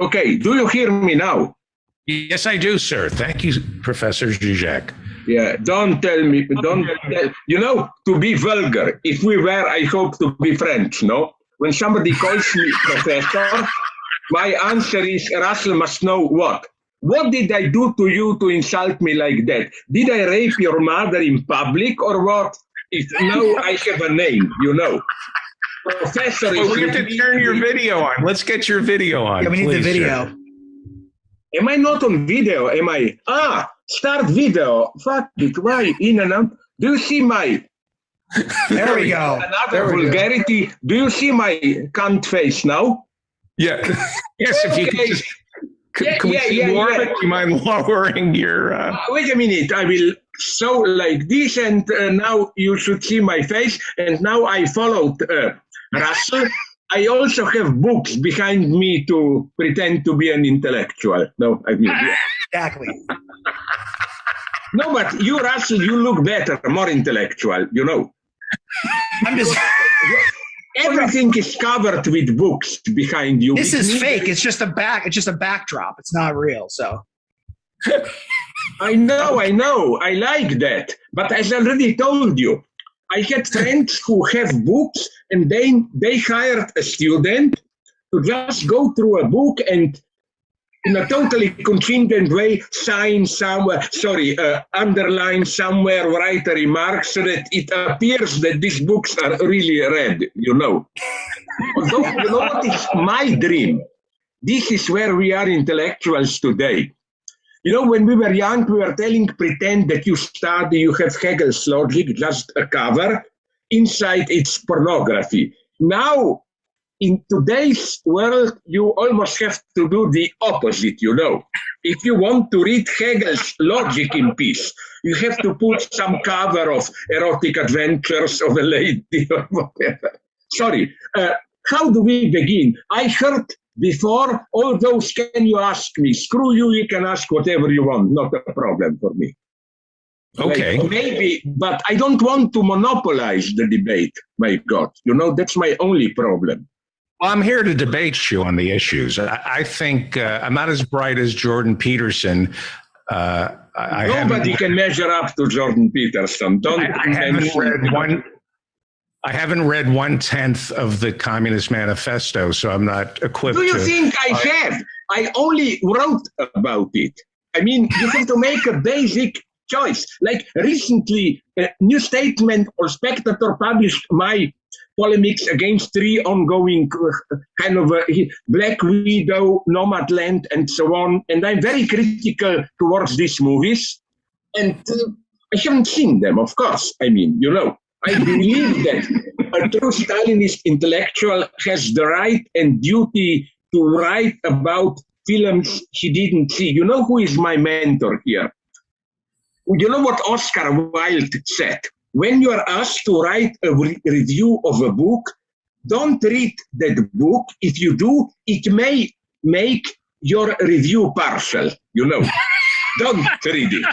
Okay, do you hear me now? Yes, I do, sir. Thank you, Professor Zizek. Yeah, don't tell me, to be vulgar. If we were, I hope to be friends, no? When somebody calls me professor, my answer is Russell must know what. What did I do to you to insult me like that? Did I rape your mother in public or what? If now I have a name, Professor well, we have to turn your video on. Let's get your video on. Yeah, we need the video. Sir. Am I not on video? Am I? Start video. Fuck it. Why? In and out. Do you see my... There we go. Another vulgarity. Do you see my cunt face now? Yeah. Yes, if you could just... Can we see more of it? Do you mind lowering your... Wait a minute. I will show like this, and now you should see my face. And now I followed Russell. I also have books behind me to pretend to be an intellectual. No, I mean... Exactly. No, but you, Russell, you look better, more intellectual, I'm just... Everything is covered with books behind you. This is fake. It's just a backdrop. It's not real, so... I know. I like that. But as I already told you, I had friends who have books, and they hired a student to just go through a book and in a totally contingent way underline somewhere, write a remark so that it appears that these books are really read, Although, what is my dream? This is where we are intellectuals today. When we were young, we were pretend that you study, you have Hegel's logic, just a cover. Inside, it's pornography. Now, in today's world, you almost have to do the opposite, If you want to read Hegel's logic in peace, you have to put some cover of erotic adventures of a lady or whatever. Sorry, how do we begin? I heard before, all those, can you ask me? Screw you, you can ask whatever you want, not a problem for me. Okay. Like, maybe, but I don't want to monopolize the debate, my God. That's my only problem. Well, I'm here to debate you on the issues. I think I'm not as bright as Jordan Peterson. Nobody can measure up to Jordan Peterson. I haven't read 1/10 of the Communist Manifesto, so I'm not equipped. Do you think I have? I only wrote about it. I mean, you have to make a basic choice. Like recently, a New Statesman or Spectator published my polemics against 3 ongoing Black Widow, Nomadland, and so on. And I'm very critical towards these movies. And I haven't seen them, of course. I mean, I believe that a true Stalinist intellectual has the right and duty to write about films he didn't see. You know who is my mentor here? You know what Oscar Wilde said? When you are asked to write a review of a book, don't read that book. If you do, it may make your review partial, Don't read it.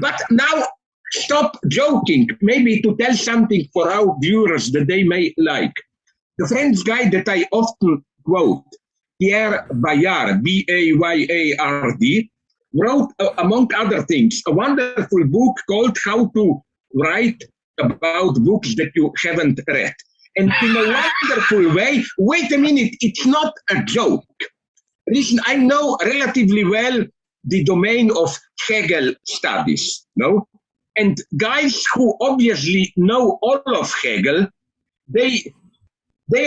But now, stop joking, maybe to tell something for our viewers that they may like. The French guy that I often quote, Pierre Bayard, Bayard, wrote, among other things, a wonderful book called How to Write About Books That You Haven't Read. And in a wonderful way, wait a minute, it's not a joke. Listen, I know relatively well the domain of Hegel studies, And guys who obviously know all of Hegel, they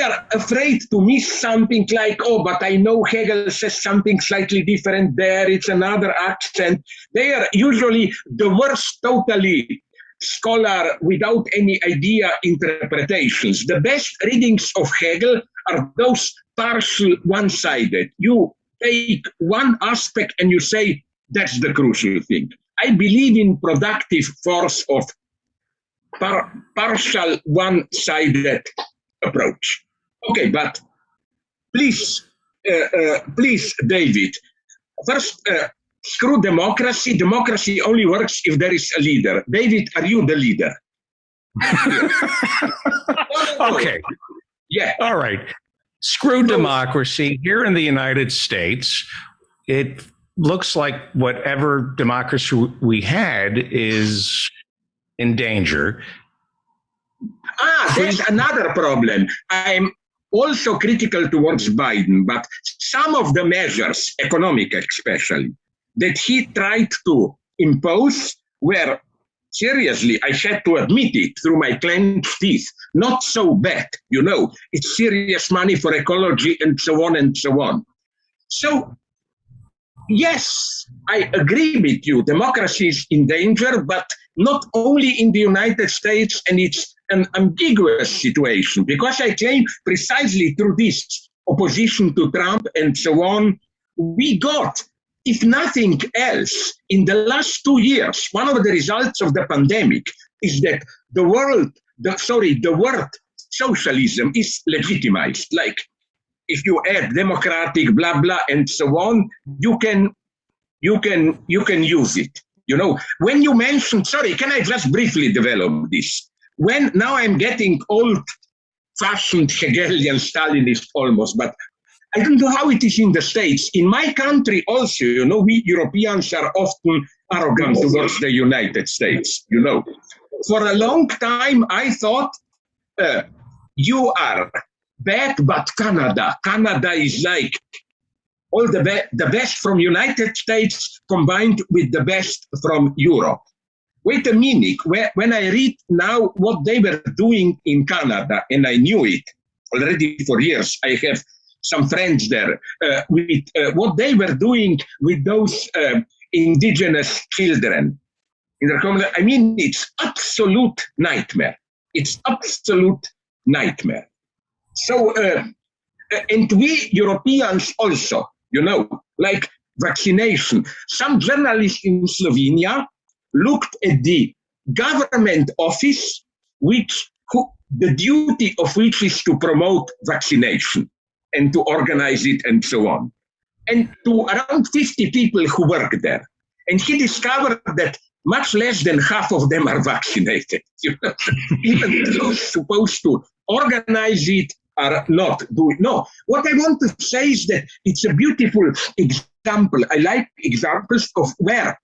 are afraid to miss something like, but I know Hegel says something slightly different there, it's another accent. They are usually the worst totally scholar without any idea interpretations. The best readings of Hegel are those partial, one-sided. You take one aspect and you say, that's the crucial thing. I believe in productive force of partial, one-sided approach. Okay, but please, David, first, screw democracy. Democracy only works if there is a leader. David, are you the leader? Okay. Yeah. All right. Screw democracy. Here in the United States, it looks like whatever democracy we had is in danger. There's another problem. I'm also critical towards Biden, but some of the measures, economic especially, that he tried to impose were, seriously, I had to admit it through my clenched teeth, not so bad. It's serious money for ecology and so on and so on. So, yes, I agree with you. Democracy is in danger, but not only in the United States, and it's an ambiguous situation, because I claim precisely through this opposition to Trump and so on, we got, if nothing else, in the last 2 years, one of the results of the pandemic is that the word socialism is legitimized. Like, if you add democratic, blah, blah, and so on, you can use it. When you mention, sorry, can I just briefly develop this? Now I'm getting old-fashioned Hegelian Stalinist almost, but I don't know how it is in the States. In my country also, we Europeans are often arrogant towards the United States, For a long time, I thought, you are bad, but Canada is like all the best from United States combined with the best from Europe. Wait a minute, when I read now what they were doing in Canada, and I knew it already for years, I have some friends there, with what they were doing with those indigenous children in their community. I mean, it's absolute nightmare. It's absolute nightmare. So, and we Europeans also, like vaccination. Some journalists in Slovenia looked at the government office, the duty of which is to promote vaccination and to organize it and so on, and to around 50 people who work there. And he discovered that much less than half of them are vaccinated. Even those supposed to organize it are not doing. No, what I want to say is that it's a beautiful example. I like examples of where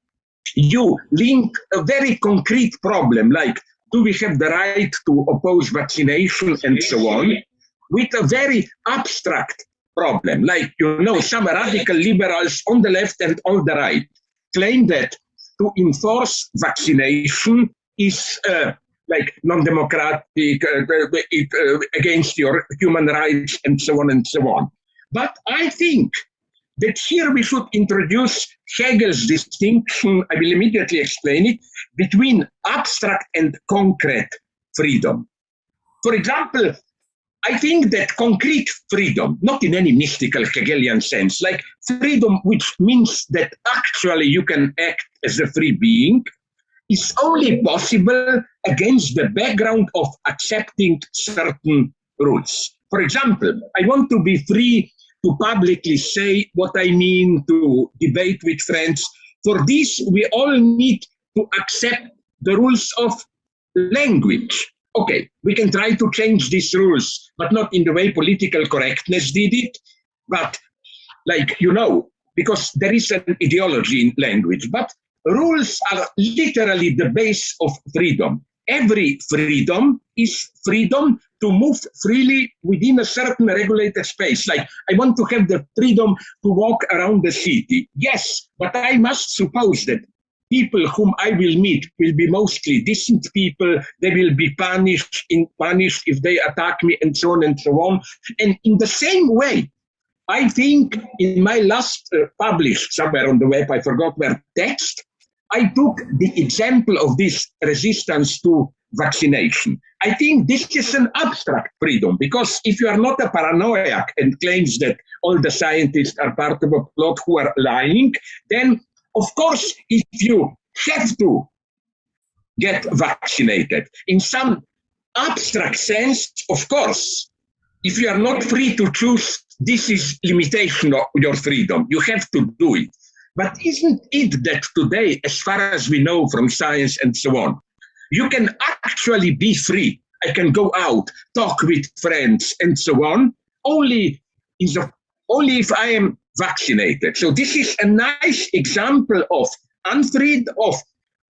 you link a very concrete problem, like do we have the right to oppose vaccination and so on, with a very abstract problem, like, some radical liberals on the left and on the right claim that to enforce vaccination is like non-democratic, against your human rights and so on and so on. But I think that here we should introduce Hegel's distinction, I will immediately explain it, between abstract and concrete freedom. For example, I think that concrete freedom, not in any mystical Hegelian sense, like freedom which means that actually you can act as a free being, is only possible against the background of accepting certain rules. For example, I want to be free to publicly say what I mean, to debate with friends. For this, we all need to accept the rules of language. Okay, we can try to change these rules, but not in the way political correctness did it, but because there is an ideology in language, but rules are literally the base of freedom. Every freedom is freedom to move freely within a certain regulated space. Like, I want to have the freedom to walk around the city. Yes, but I must suppose that people whom I will meet will be mostly decent people. They will be punished if they attack me and so on and so on. And in the same way, I think in my last published somewhere on the web, I forgot where, text, I took the example of this resistance to vaccination. I think this is an abstract freedom, because if you are not a paranoiac and claims that all the scientists are part of a plot who are lying, then of course, if you have to get vaccinated, in some abstract sense, of course, if you are not free to choose, this is limitation of your freedom. You have to do it. But isn't it that today, as far as we know from science and so on, you can actually be free? I can go out, talk with friends and so on, only only if I am vaccinated. So this is a nice example of of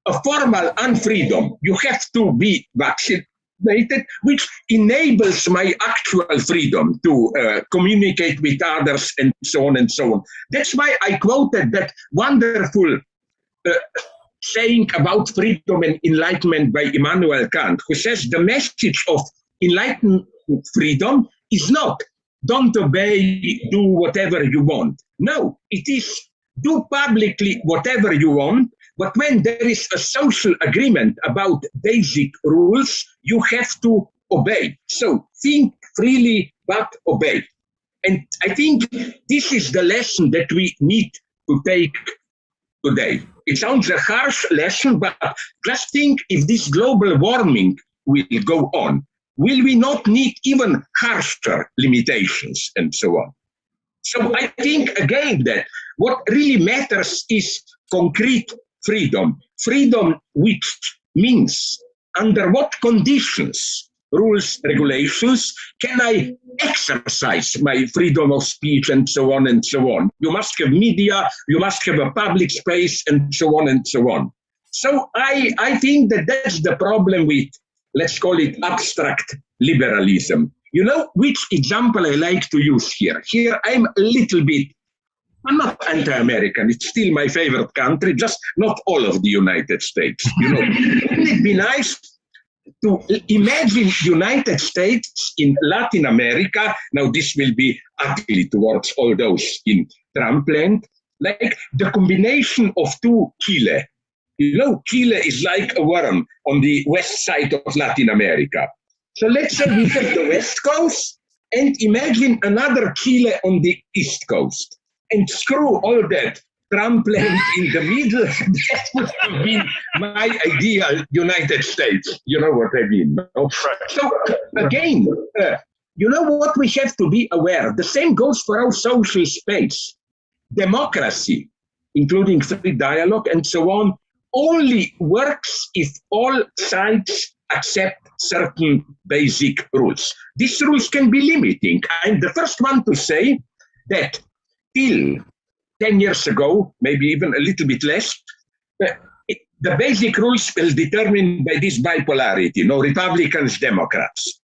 a formal unfreedom. You have to be vaccinated, which enables my actual freedom to communicate with others and so on and so on. That's why I quoted that wonderful saying about freedom and enlightenment by Immanuel Kant, who says the message of enlightened freedom is not don't obey, do whatever you want. No, it is do publicly whatever you want, but when there is a social agreement about basic rules, you have to obey. So think freely, but obey. And I think this is the lesson that we need to take today. It sounds a harsh lesson, but just think if this global warming will go on, will we not need even harsher limitations and so on? So I think, again, that what really matters is concrete freedom. Freedom which means under what conditions, rules, regulations, can I exercise my freedom of speech and so on and so on. You must have media, you must have a public space and so on and so on. So I think that that's the problem with, let's call it abstract liberalism. You know which example I like to use here? Here I'm a little bit, I'm not anti-American, it's still my favorite country, just not all of the United States. You know, wouldn't it be nice to imagine United States in Latin America? Now this will be ugly towards all those in Trump land, like the combination of two Chile. You know, Chile is like a worm on the west side of Latin America. So let's say we have the west coast and imagine another Chile on the east coast and screw all that Trump land in the middle. That would have been my ideal United States. You know what I mean? No? So again, you know what we have to be aware? The same goes for our social space. Democracy, including free dialogue and so on, only works if all sides accept certain basic rules. These rules can be limiting. I'm the first one to say that till 10 years ago, maybe even a little bit less, the basic rules were determined by this bipolarity, no Republicans, Democrats.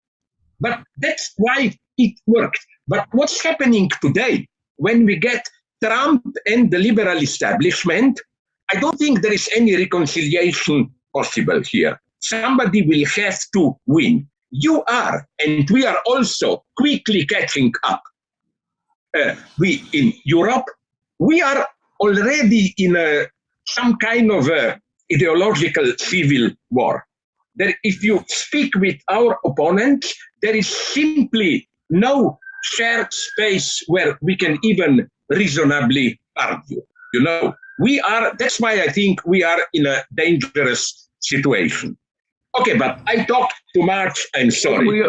But that's why it worked. But what's happening today, when we get Trump and the liberal establishment, I don't think there is any reconciliation possible here. Somebody will have to win. You are, and we are also quickly catching up. We in Europe, we are already in some kind of ideological civil war. That if you speak with our opponents, there is simply no shared space where we can even reasonably argue. You know, that's why I think we are in a dangerous situation. Okay, but I talked too much. I'm sorry.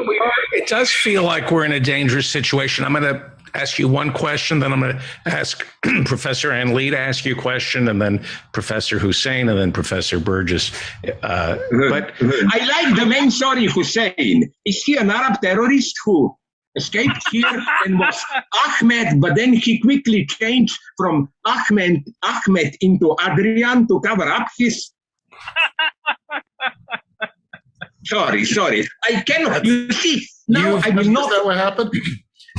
It does feel like we're in a dangerous situation. I'm going to ask you one question, then I'm going to ask Professor Anli to ask you a question, and then Professor Hussein, and then Professor Burgess. But I like the man, sorry, Hussein. Is he an Arab terrorist who escaped here and was Ahmed, but then he quickly changed from Ahmed into Adrian to cover up his... Sorry. I cannot. You see, now I will not. Is that what happened?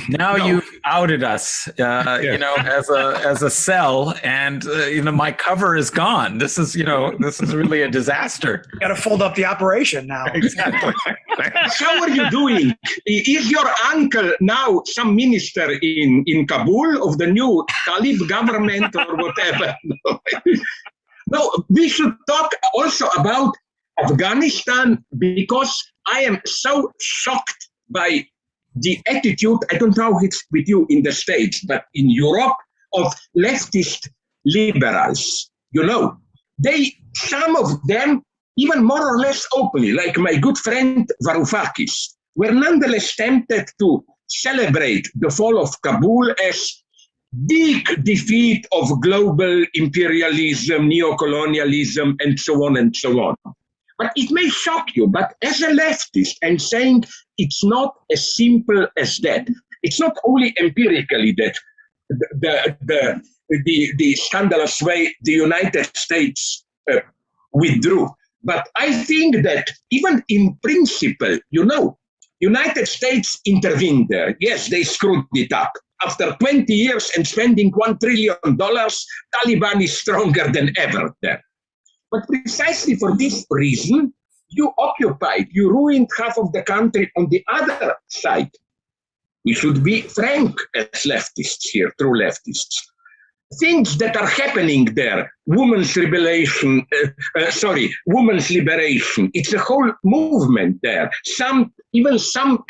Now you've outed us, you know, as a cell, and you know, my cover is gone. This is really a disaster. Got to fold up the operation now. Exactly. How are you doing? Is your uncle now some minister in Kabul of the new Talib government or whatever? No, we should talk also about Afghanistan, because I am so shocked by the attitude, I don't know how it's with you in the States, but in Europe, of leftist liberals. You know, some of them, even more or less openly, like my good friend Varoufakis, were nonetheless tempted to celebrate the fall of Kabul as big defeat of global imperialism, neocolonialism, and so on and so on. But it may shock you, but as a leftist, I'm saying it's not as simple as that. it's not only empirically that the scandalous way the United States withdrew, but I think that even in principle, United States intervened there. Yes, they screwed it up. After 20 years and spending $1 trillion, Taliban is stronger than ever there. But precisely for this reason, you ruined half of the country on the other side. We should be frank as leftists here, true leftists. Things that are happening there, women's liberation, it's a whole movement there. Even some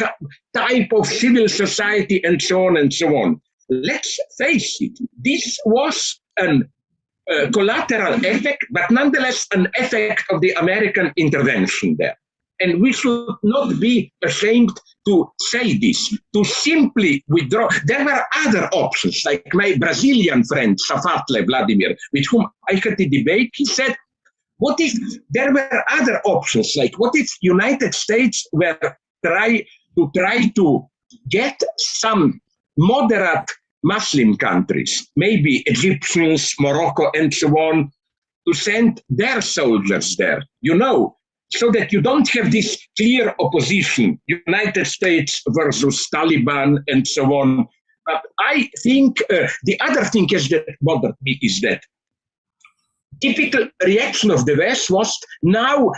type of civil society and so on and so on. Let's face it, this was an collateral effect, but nonetheless an effect of the American intervention there. And we should not be ashamed to say this, to simply withdraw. There were other options, like my Brazilian friend, Safatle Vladimir, with whom I had a debate. He said, what if there were other options, like what if United States were try to get some moderate Muslim countries, maybe Egyptians, Morocco, and so on, to send their soldiers there, so that you don't have this clear opposition, United States versus Taliban and so on. But I think the other thing that bothered me is that typical reaction of the West was now,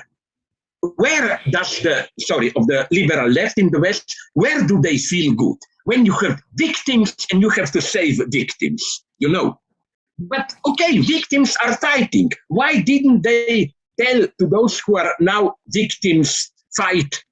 where does of the liberal left in the West, where do they feel good? When you have victims and you have to save victims, But okay, victims are fighting. Why didn't they tell to those who are now victims, fight?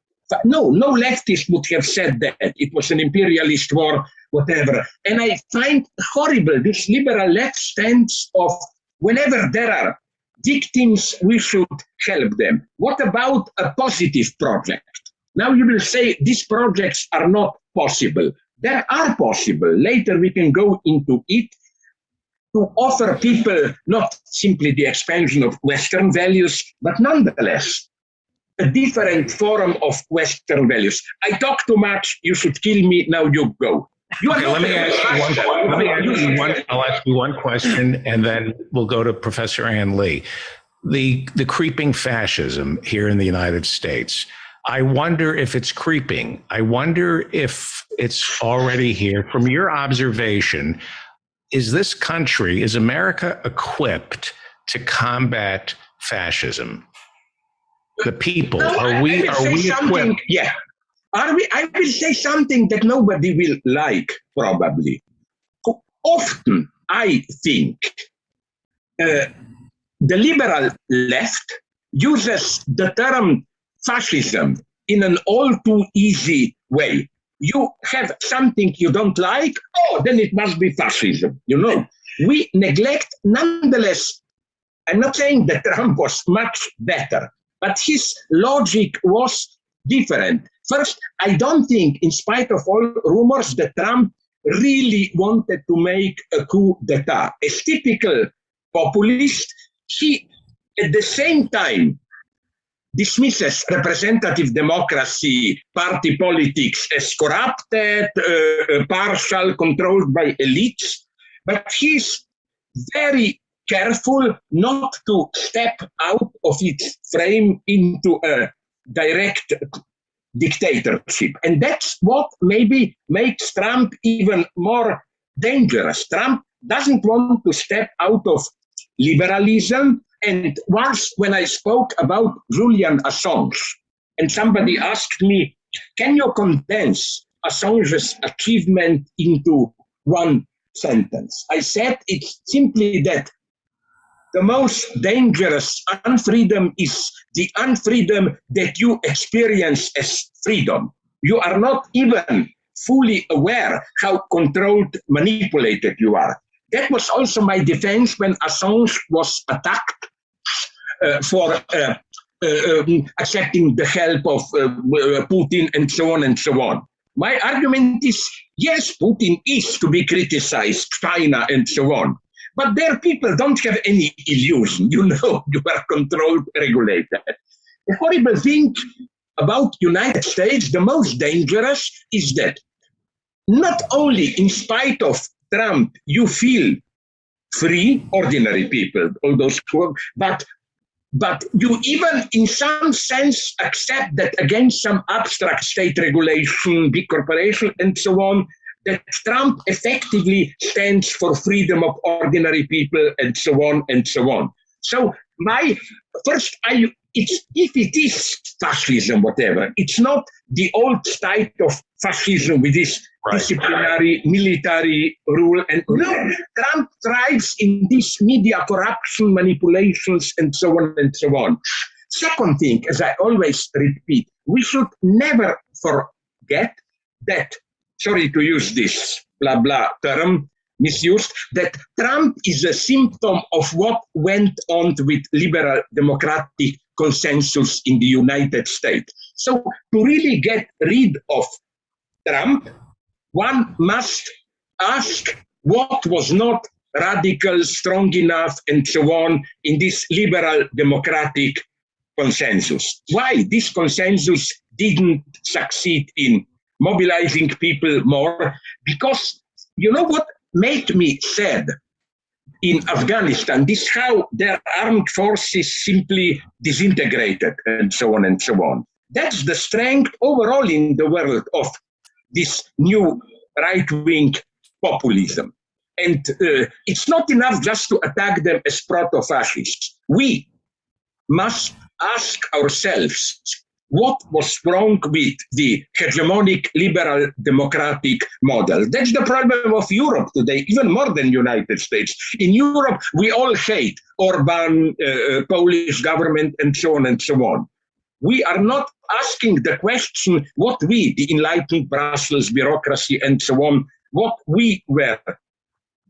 No leftist would have said that. It was an imperialist war, whatever. And I find horrible this liberal left stance of whenever there are victims, we should help them. What about a positive project? Now you will say these projects are not possible. They are possible. Later we can go into it. To offer people not simply the expansion of Western values, but nonetheless, a different form of Western values. I talk too much, you should kill me, now you go. Let me ask you one question, and then we'll go to Professor Ann Lee. The creeping fascism here in the United States, I wonder if it's creeping. I wonder if it's already here. From your observation, is America equipped to combat fascism? The people, are we equipped? Yeah. I will say something that nobody will like, probably. Often, I think, the liberal left uses the term fascism in an all too easy way. You have something you don't like, then it must be fascism. We neglect, nonetheless, I'm not saying that Trump was much better, but his logic was different. First, I don't think, in spite of all rumors, that Trump really wanted to make a coup d'etat. As typical populist, he, at the same time, dismisses representative democracy, party politics as corrupted, partial, controlled by elites, but he's very careful not to step out of its frame into a direct dictatorship. And that's what maybe makes Trump even more dangerous. Trump doesn't want to step out of liberalism. And once when I spoke about Julian Assange, and somebody asked me, can you condense Assange's achievement into one sentence? I said it's simply that the most dangerous unfreedom is the unfreedom that you experience as freedom. You are not even fully aware how controlled, manipulated you are. That was also my defense when Assange was attacked for accepting the help of Putin and so on and so on. My argument is, yes, Putin is to be criticized, China and so on. But their people don't have any illusion. You are controlled, regulated. The horrible thing about United States, the most dangerous, is that not only in spite of Trump, you feel free, ordinary people, all those who, but you even in some sense accept that against some abstract state regulation, big corporation, and so on, that Trump effectively stands for freedom of ordinary people, and so on and so on. So if it is fascism, whatever, it's not the old type of fascism with this disciplinary military rule. And no, Trump thrives in this media corruption, manipulations, and so on and so on. Second thing, as I always repeat, we should never forget that, sorry to use this blah blah term, misused, that Trump is a symptom of what went on with liberal democratic consensus in the United States. So to really get rid of Trump, one must ask what was not radical, strong enough, and so on in this liberal democratic consensus. Why this consensus didn't succeed in mobilizing people more? Because you know what made me sad in Afghanistan? This how their armed forces simply disintegrated and so on and so on. That's the strength overall in the world of this new right-wing populism. And it's not enough just to attack them as proto-fascists. We must ask ourselves what was wrong with the hegemonic liberal democratic model. That's the problem of Europe today, even more than United States. In Europe, we all hate Orban, Polish government, and so on and so on. We are not asking the question what we, the enlightened Brussels bureaucracy and so on, what we were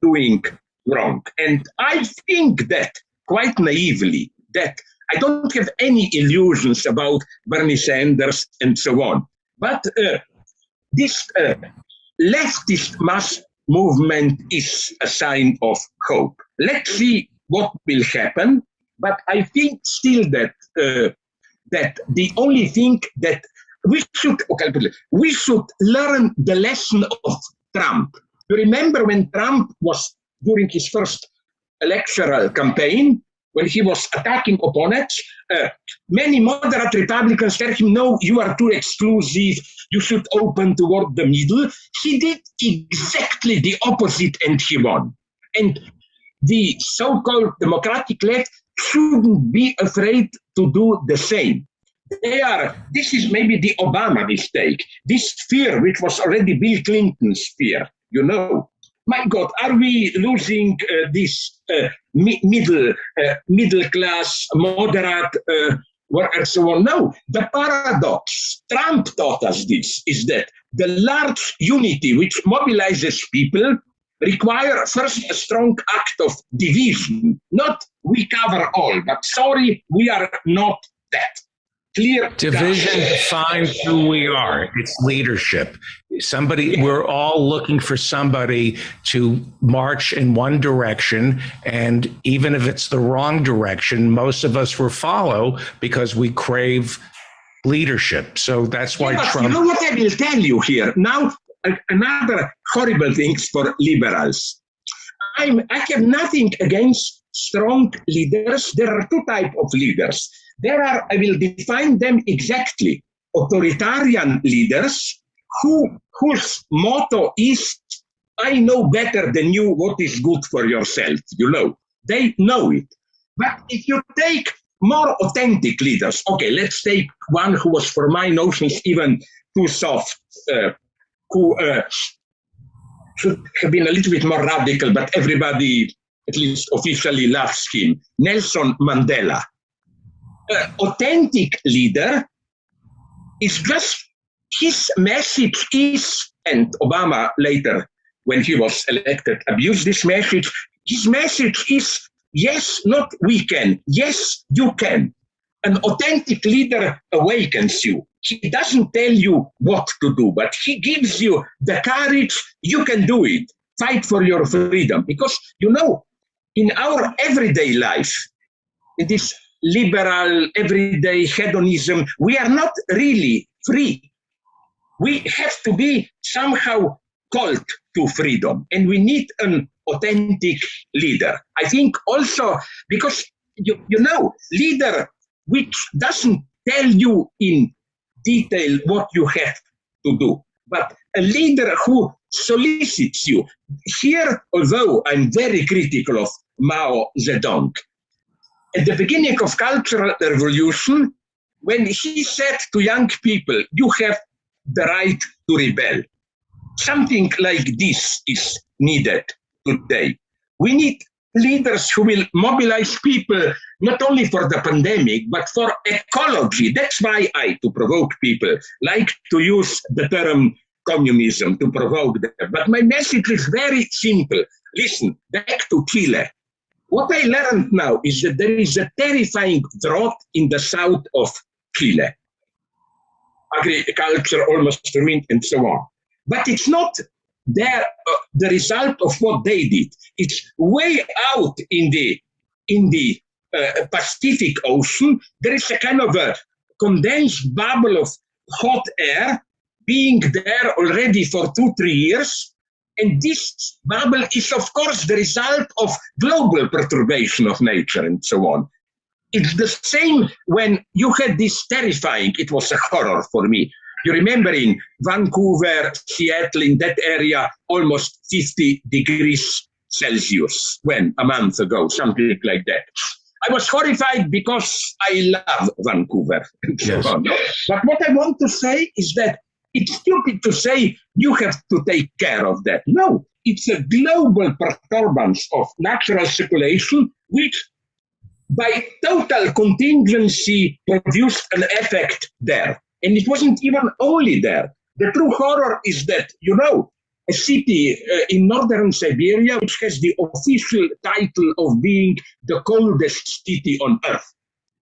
doing wrong. And I think that, quite naively, that I don't have any illusions about Bernie Sanders and so on. But this leftist mass movement is a sign of hope. Let's see what will happen. But I think still that that the only thing that we should learn the lesson of Trump. You remember when Trump was during his first electoral campaign, when he was attacking opponents, many moderate Republicans told him, no, you are too exclusive, you should open toward the middle. He did exactly the opposite and he won. And the so-called democratic left shouldn't be afraid to do the same. This is maybe the Obama mistake, this fear, which was already Bill Clinton's fear, you know. My God, are we losing this middle class, moderate, and so on? No, the paradox, Trump taught us this, is that the large unity which mobilizes people require first a strong act of division, not we cover all, but sorry, we are not that. Clear division defines who we are. It's leadership. We're all looking for somebody to march in one direction. And even if it's the wrong direction, most of us will follow because we crave leadership. So that's why Trump. You know what I will tell you here? Now, another horrible thing for liberals. I have nothing against strong leaders. There are two types of leaders. I will define them exactly. Authoritarian leaders whose motto is, I know better than you what is good for yourself, you know. They know it. But if you take more authentic leaders, okay, let's take one who was, for my notions, even too soft, who should have been a little bit more radical, but everybody, at least officially, loves him, Nelson Mandela. Authentic leader is just his message is, and Obama later, when he was elected, abused this message. His message is, yes, not we can, yes, you can. An authentic leader awakens you. He doesn't tell you what to do, but he gives you the courage, you can do it. Fight for your freedom. Because, you know, in our everyday life, in this liberal, everyday hedonism, we are not really free. We have to be somehow cult to freedom, and we need an authentic leader. I think also because, you know, leader which doesn't tell you in detail what you have to do, but a leader who solicits you. Here, although I'm very critical of Mao Zedong, at the beginning of Cultural Revolution, when he said to young people, you have the right to rebel, something like this is needed today. We need leaders who will mobilize people not only for the pandemic, but for ecology. That's why I, to provoke people, like to use the term communism to provoke them. But my message is very simple. Listen, back to Chile. What I learned now is that there is a terrifying drought in the south of Chile. Agriculture almost ruined and so on. But it's not the result of what they did. It's way out in the Pacific Ocean. There is a kind of a condensed bubble of hot air being there already for 2-3 years. And this bubble is, of course, the result of global perturbation of nature and so on. It's the same when you had this terrifying, it was a horror for me. You remember in Vancouver, Seattle, in that area, almost 50 degrees Celsius, when a month ago, something like that. I was horrified because I love Vancouver and so on. But what I want to say is that it's stupid to say you have to take care of that. No, it's a global perturbance of natural circulation, which by total contingency produced an effect there. And it wasn't even only there. The true horror is that, you know, a city in northern Siberia, which has the official title of being the coldest city on earth.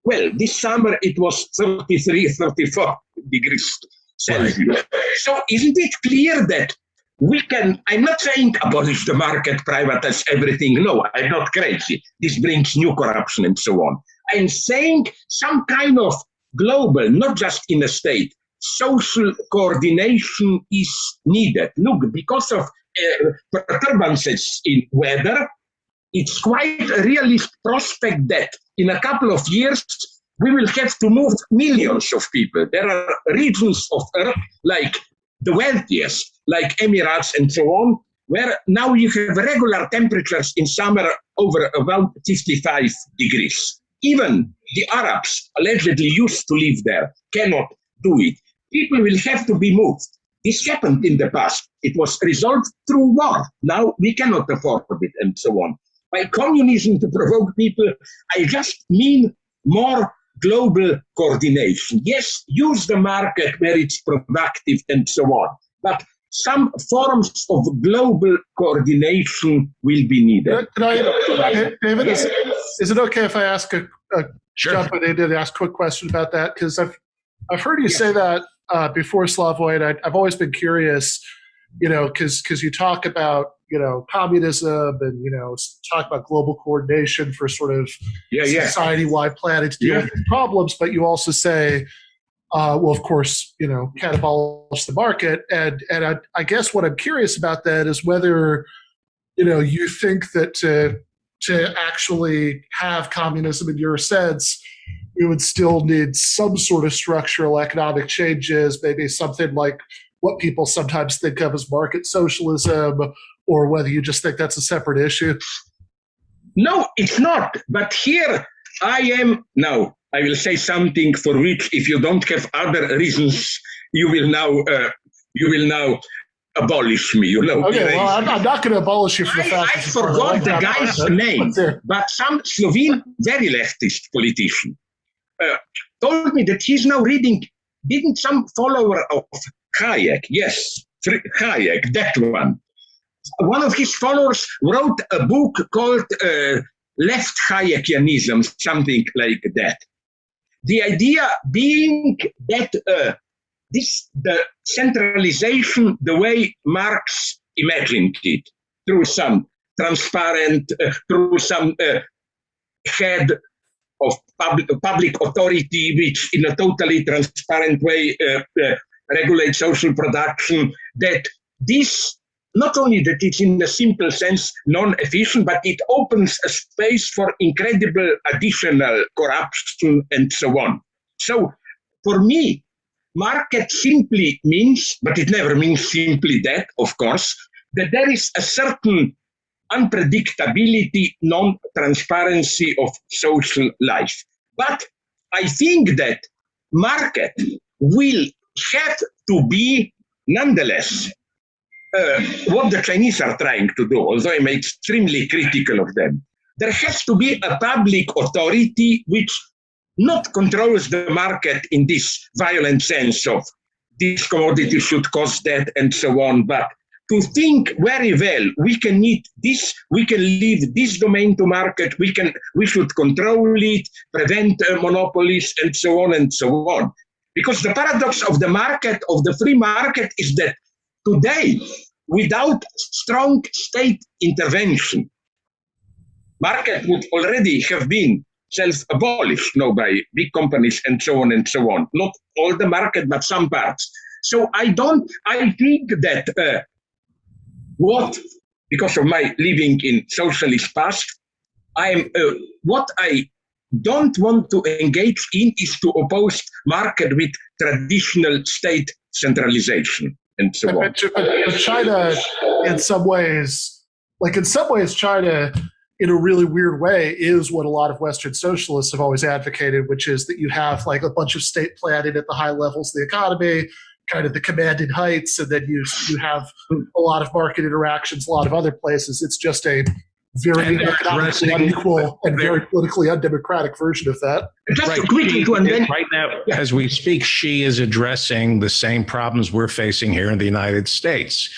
Well, this summer it was 33, 34 degrees Celsius. Right. So isn't it clear that we can, I'm not saying abolish the market, privatize everything. No, I'm not crazy. This brings new corruption and so on. I'm saying some kind of global, not just in a state, social coordination is needed. Look, because of perturbances in weather, it's quite a realist prospect that in a couple of years, we will have to move millions of people. There are regions of Earth, like the wealthiest, like Emirates and so on, where now you have regular temperatures in summer over about 55 degrees. Even the Arabs, allegedly used to live there, cannot do it. People will have to be moved. This happened in the past. It was resolved through war. Now we cannot afford it and so on. By communism to provoke people, I just mean more global coordination. Yes, use the market where it's productive and so on. But some forms of global coordination will be needed. David, yes. Is it okay if I ask Sure. jump in and ask a quick question about that? Because I've heard you say that before, Slavoj, and I've always been curious, you know, because you talk about, you know, communism and, you know, talk about global coordination for sort of society-wide planning to deal with problems, but you also say, well, of course, you know, can't abolish the market. And I guess what I'm curious about that is whether, you know, you think that to actually have communism in your sense, you would still need some sort of structural economic changes, maybe something like what people sometimes think of as market socialism, or whether you just think that's a separate issue. No, it's not. But here I am now. I will say something for which, if you don't have other reasons, you will now abolish me. You know. Okay, well, I'm not going to abolish you for the fact. I forgot the guy's name, but some Slovene, very leftist politician told me that he's now reading. Didn't some follower of Hayek? Yes, Hayek, that one. One of his followers wrote a book called Left Hayekianism, something like that. The idea being that the centralization, the way Marx imagined it, through some transparent, through some head of public authority, which in a totally transparent way regulates social production, that this not only that it's in a simple sense non-efficient, but it opens a space for incredible additional corruption and so on. So for me, market simply means, but it never means simply that, of course, that there is a certain unpredictability, non-transparency of social life. But I think that market will have to be, nonetheless, what the Chinese are trying to do, although I'm extremely critical of them. There has to be a public authority which not controls the market in this violent sense of this commodity should cost that and so on, but to think very well, we can need this, we can leave this domain to market, we should control it, prevent monopolies and so on and so on. Because the paradox of the market, of the free market, is that today, without strong state intervention, market would already have been self-abolished by big companies and so on and so on. Not all the market, but some parts. So I think that because of my living in socialist past, what I don't want to engage in is to oppose market with traditional state centralization and so on. But China, in some ways, China, in a really weird way, is what a lot of Western socialists have always advocated, which is that you have like a bunch of state planning at the high levels of the economy, kind of the commanding heights, and then you have a lot of market interactions, a lot of other places. It's just a very economically unequal and very politically undemocratic version of that. Right now, as we speak, Xi is addressing the same problems we're facing here in the United States.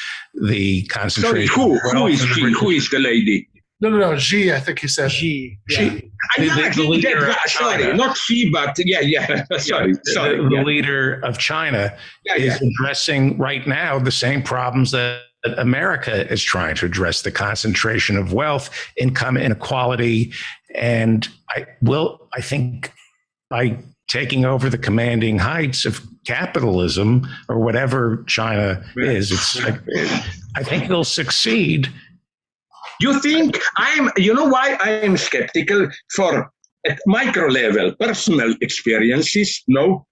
The concentration. Sorry, who is Xi? Who is the lady? No, Xi, I think he said. Xi. Sorry, not Xi, but yeah. Sorry. The leader of China is addressing right now the same problems that America is trying to address: the concentration of wealth, income inequality, and I think by taking over the commanding heights of capitalism or whatever China is, I think he'll succeed. You think you know why I am skeptical for at micro level, personal experiences? No.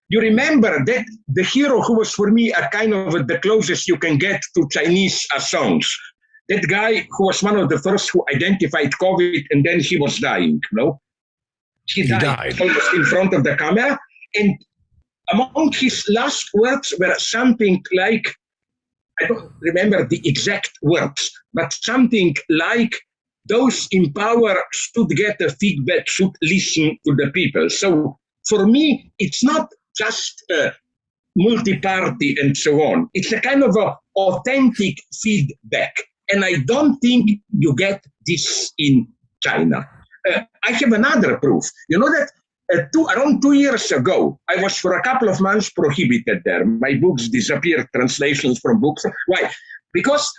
You remember that the hero who was for me a kind of the closest you can get to Chinese Assange, that guy who was one of the first who identified COVID and then he was dying, no? He died almost in front of the camera. And among his last words were something like, I don't remember the exact words, but something like, those in power should get a feedback, should listen to the people. So for me, it's not just multi-party and so on. It's a kind of a authentic feedback. And I don't think you get this in China. I have another proof. You know that around 2 years ago, I was for a couple of months prohibited there. My books disappeared, translations from books. Why? Because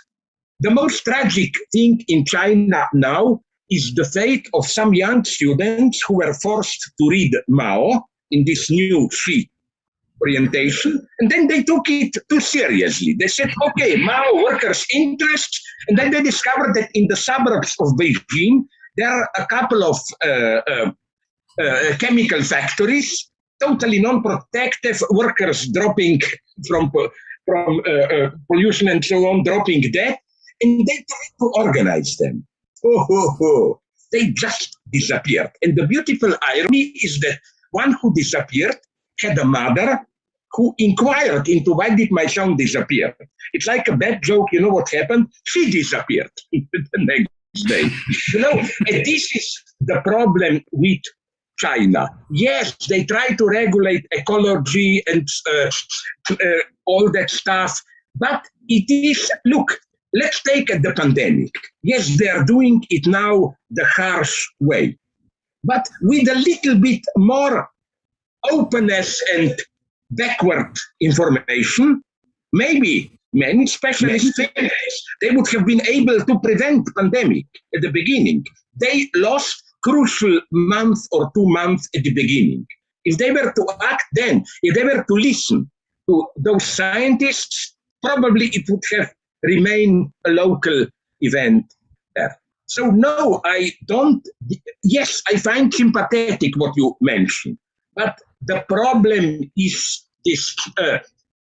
the most tragic thing in China now is the fate of some young students who were forced to read Mao in this new Xi orientation, and then they took it too seriously. They said, okay, Mao workers' interests, and then they discovered that in the suburbs of Beijing, there are a couple of chemical factories, totally non-protective, workers dropping from pollution and so on, dropping dead, and they tried to organize them. They just disappeared. And the beautiful irony is that one who disappeared had a mother who inquired into why did my son disappear. It's like a bad joke. You know what happened? She disappeared the next day. And this is the problem with China. Yes, they try to regulate ecology and all that stuff, but it is, look, let's take the pandemic. Yes, they are doing it now the harsh way, but with a little bit more openness and backward information, maybe many specialists think they would have been able to prevent pandemic at the beginning. They lost crucial month or 2 months at the beginning. If they were to act then, if they were to listen to those scientists, probably it would have remain a local event there. So no, I don't. Yes, I find sympathetic what you mentioned, but the problem is this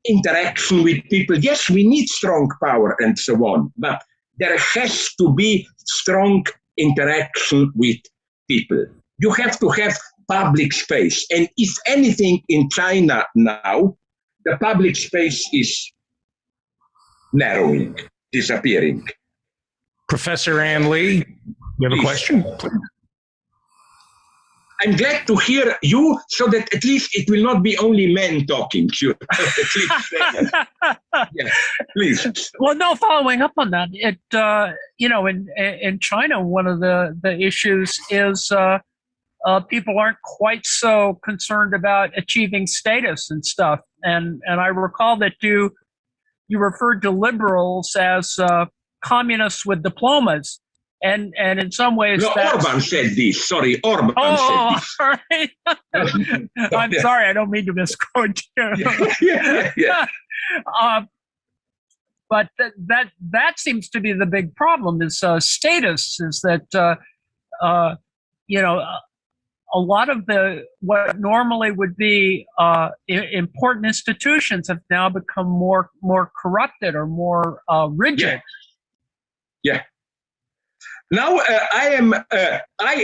interaction with people. Yes, we need strong power and so on, but there has to be strong interaction with people. You have to have public space. And if anything in China now, the public space is narrowing, disappearing. Professor Ann Lee, you have a question? I'm glad to hear you, so that at least it will not be only men talking. Sure. Yeah, please. Well, no, following up on that, it in China, one of the issues is people aren't quite so concerned about achieving status and stuff. And I recall that you referred to liberals as communists with diplomas. And in some ways, no, Orban said this. Sorry, Orban said this. Right. I'm sorry, I don't mean to misquote you. Yeah. But that seems to be the big problem. Is status? Is that a lot of what normally would be important institutions have now become more corrupted or more rigid. Yeah. Now I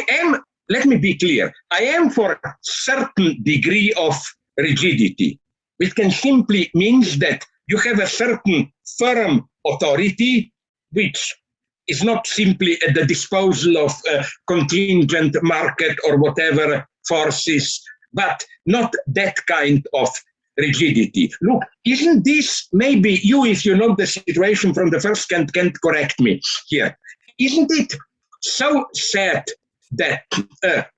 am. Let me be clear. I am for a certain degree of rigidity, which can simply means that you have a certain firm authority, which is not simply at the disposal of contingent market or whatever forces, but not that kind of rigidity. Look, isn't this, maybe you, if you know the situation from the first, can correct me here. Isn't it so sad that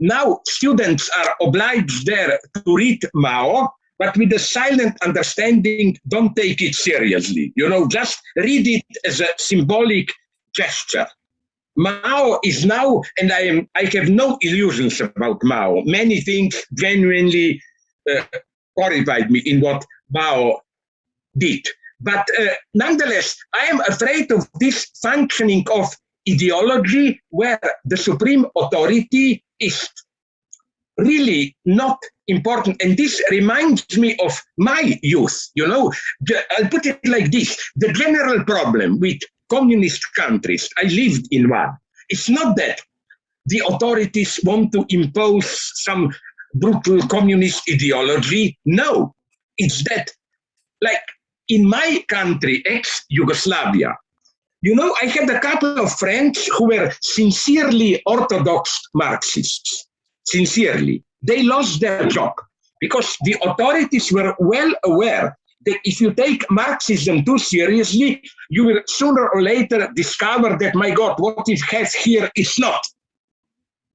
now students are obliged there to read Mao, but with a silent understanding, don't take it seriously. Just read it as a symbolic gesture. Mao is now, and I have no illusions about Mao. Many things genuinely horrified me in what Mao did. But nonetheless, I am afraid of this functioning of ideology where the supreme authority is really not important. And this reminds me of my youth. I'll put it like this. The general problem with communist countries, I lived in one, it's not that the authorities want to impose some brutal communist ideology. No, it's that, like in my country, ex-Yugoslavia, I had a couple of friends who were sincerely orthodox Marxists. Sincerely. They lost their job because the authorities were well aware that if you take Marxism too seriously, you will sooner or later discover that, my God, what it has here is not,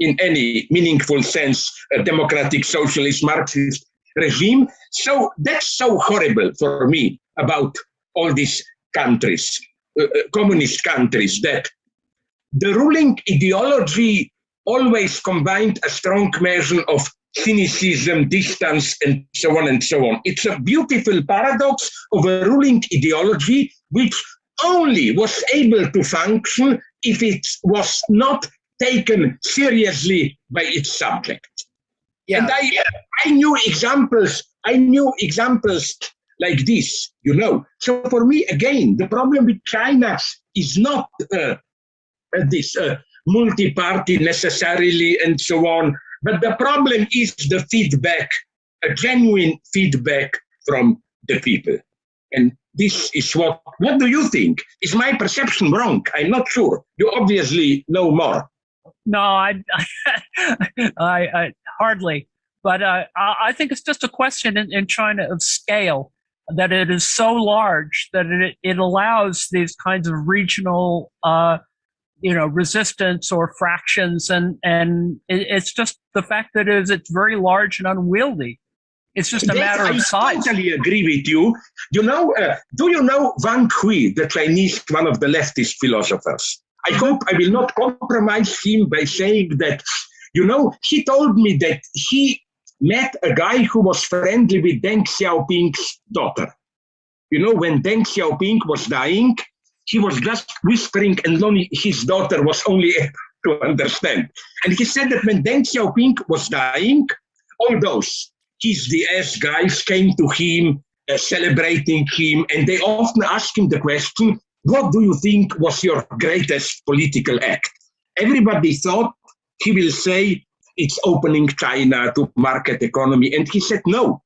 in any meaningful sense, a democratic socialist Marxist regime. So that's so horrible for me about all these countries. Communist countries, that the ruling ideology always combined a strong measure of cynicism, distance, and so on and so on. It's a beautiful paradox of a ruling ideology which only was able to function if it was not taken seriously by its subject. Yeah. And I knew examples like this, So for me, again, the problem with China is not this multi-party necessarily and so on, but the problem is the feedback, a genuine feedback from the people. And this is what do you think? Is my perception wrong? I'm not sure. You obviously know more. No, I hardly. But I think it's just a question in China of scale, that it is so large that it allows these kinds of regional, resistance or fractions, and it's just the fact that it's very large and unwieldy. It's just a matter of size. I totally agree with you. Do you know Wang Hui, the Chinese, one of the leftist philosophers? I hope I will not compromise him by saying that, he told me that he met a guy who was friendly with Deng Xiaoping's daughter. When Deng Xiaoping was dying, he was just whispering and only his daughter was only able to understand. And he said that when Deng Xiaoping was dying, all those his DS guys came to him, celebrating him, and they often asked him the question, what do you think was your greatest political act? Everybody thought he will say it's opening China to market economy. And he said no,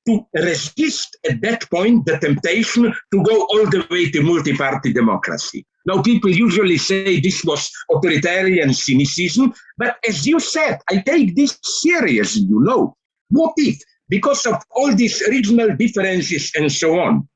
to resist at that point the temptation to go all the way to multi-party democracy. Now people usually say this was authoritarian cynicism, but as you said, I take this seriously, you know. What if, because of all these regional differences and so on,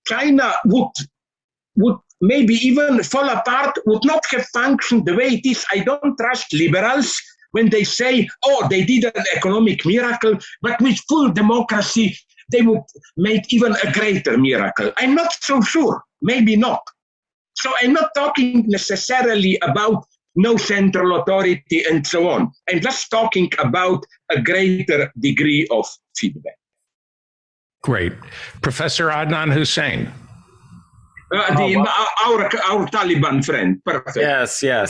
China would maybe even fall apart, would not have functioned the way it is? I don't trust liberals when they say, oh, they did an economic miracle, but with full democracy, they would make even a greater miracle. I'm not so sure, maybe not. So I'm not talking necessarily about no central authority and so on. I'm just talking about a greater degree of feedback. Great. Professor Adnan Hussain. Our Taliban friend, perfect. Yes. Sorry,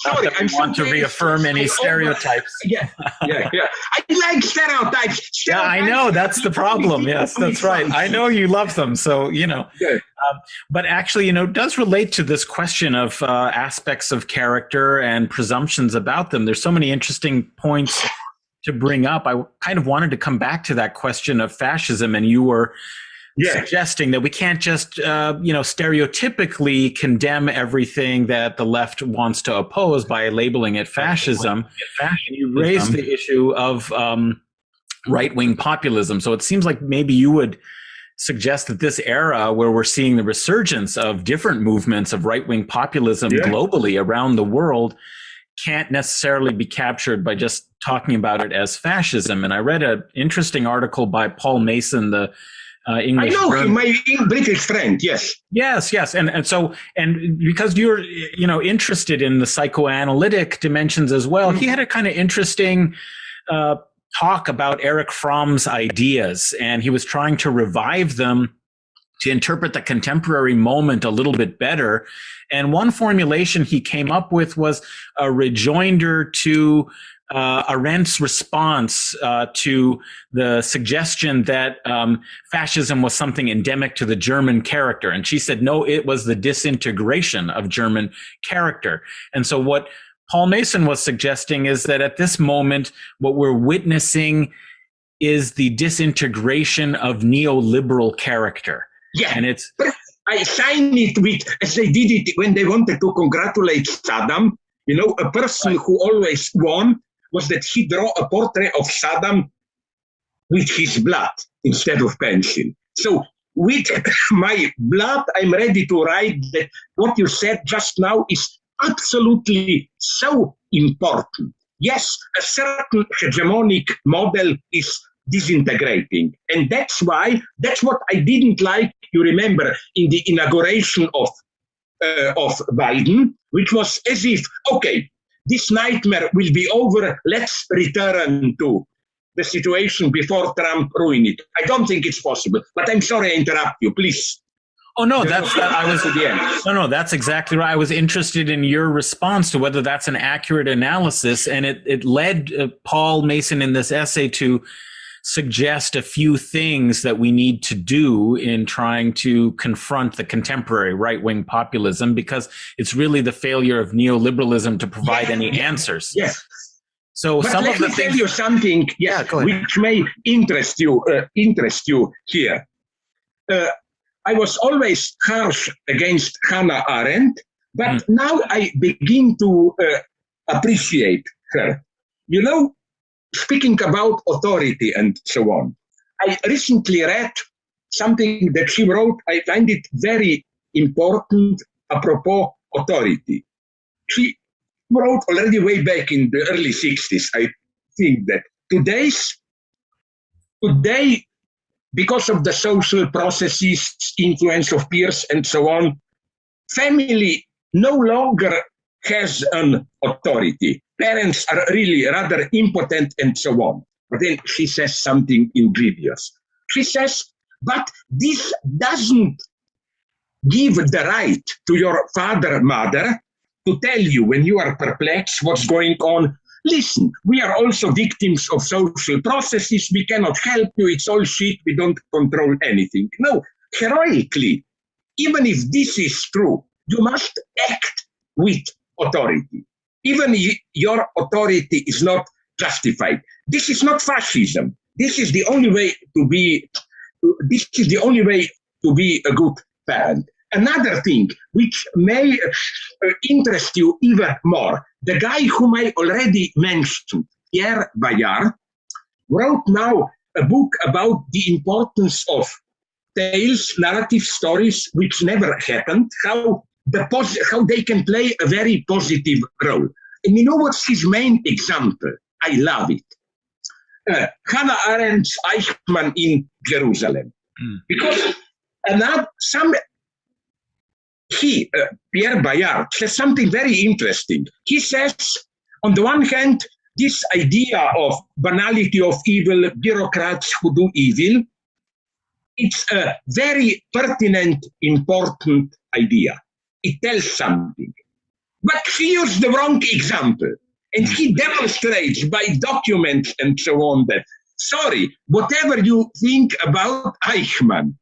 I want to reaffirm any stereotypes. Yeah. I like stereotypes. Yeah, I know. That's the problem. Yes, that's right. I know you love them. So, you know. Yeah. But actually, you know, it does relate to this question of aspects of character and presumptions about them. There's so many interesting points to bring up. I kind of wanted to come back to that question of fascism, and you were suggesting that we can't just, stereotypically condemn everything that the left wants to oppose by labeling it fascism. And you raised the issue of right-wing populism. So it seems like maybe you would suggest that this era where we're seeing the resurgence of different movements of right-wing populism globally around the world can't necessarily be captured by just talking about it as fascism. And I read an interesting article by Paul Mason, the English. I know him, my British friend. Yes. And so because you're interested in the psychoanalytic dimensions as well, he had a kind of interesting talk about Erich Fromm's ideas, and he was trying to revive them to interpret the contemporary moment a little bit better. And one formulation he came up with was a rejoinder to Arendt's response to the suggestion that fascism was something endemic to the German character. And she said, no, it was the disintegration of German character. And so what Paul Mason was suggesting is that at this moment, what we're witnessing is the disintegration of neoliberal character. Yeah, and it's. I signed it with, as they did it when they wanted to congratulate Saddam. You know, a person who always won was that he drew a portrait of Saddam with his blood instead of pencil. So with my blood, I'm ready to write that what you said just now is absolutely so important. Yes, a certain hegemonic model is disintegrating. And that's what I didn't like, you remember, in the inauguration of Biden, which was as if, okay, this nightmare will be over, let's return to the situation before Trump ruined it. I don't think it's possible, but I'm sorry I interrupt you, please. Oh, no, that's exactly right. I was interested in your response to whether that's an accurate analysis, and it led Paul Mason in this essay to suggest a few things that we need to do in trying to confront the contemporary right-wing populism, because it's really the failure of neoliberalism to provide any answers. Yes. So but some let of the me things. Tell you something, which may interest you here. I was always harsh against Hannah Arendt, but now I begin to appreciate her. You know, speaking about authority and so on, I recently read something that she wrote. I find it very important apropos authority. She wrote already way back in the early 60s, I think, that today, because of the social processes, influence of peers and so on, family no longer has an authority. Parents are really rather impotent and so on. But then she says something ingenious. She says, but this doesn't give the right to your father, mother, to tell you when you are perplexed what's going on. Listen, we are also victims of social processes. We cannot help you. It's all shit. We don't control anything. No, heroically, even if this is true, you must act with authority. Even if your authority is not justified. This is not fascism. This is the only way to be. This is the only way to be a good parent. Another thing which may interest you even more, the guy whom I already mentioned, Pierre Bayard, wrote now a book about the importance of tales, narrative stories, which never happened, how they can play a very positive role. And you know what's his main example? I love it. Hannah Arendt's Eichmann in Jerusalem. Because Pierre Bayard says something very interesting. He says, on the one hand, this idea of banality of evil, bureaucrats who do evil, it's a very pertinent, important idea. It tells something. But he used the wrong example. And he demonstrates by documents and so on that, sorry, whatever you think about Eichmann,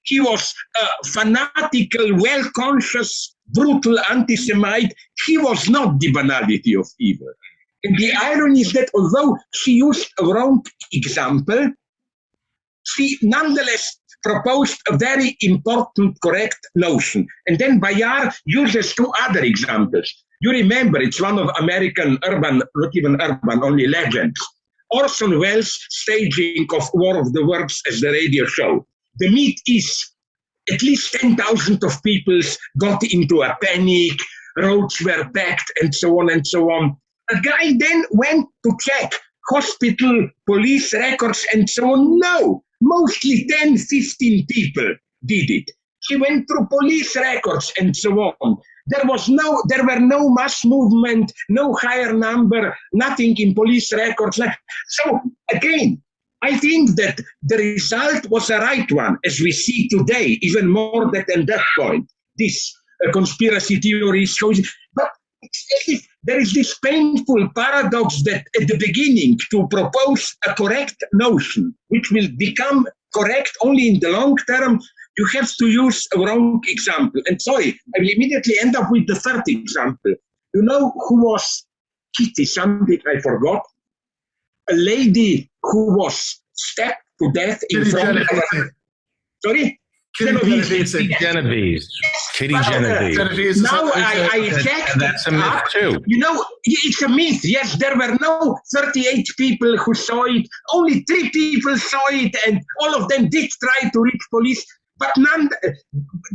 he was a fanatical, well-conscious, brutal anti-Semite. He was not the banality of evil. And the irony is that although she used a wrong example, she nonetheless proposed a very important, correct notion. And then Bayard uses two other examples. You remember, it's one of American urban, not even urban, only legends. Orson Welles' staging of War of the Worlds as the radio show. The myth is at least 10,000 of people got into a panic, roads were packed, and so on and so on. A guy then went to check hospital, police records, and so on. No, mostly 10, 15 people did it. He went through police records and so on. There were no mass movement, no higher number, nothing in police records. So again, I think that the result was a right one, as we see today, even more than that point. This conspiracy theory shows, but there is this painful paradox that at the beginning, to propose a correct notion, which will become correct only in the long term, you have to use a wrong example. And sorry, I will immediately end up with the third example. You know who was Kitty something I forgot? A lady who was stabbed to death in front of her. Sorry? Genovese. Kitty Genovese. Now I checked. And that's a myth too. You know, it's a myth. Yes, there were no 38 people who saw it. Only 3 people saw it, and all of them did try to reach police, but none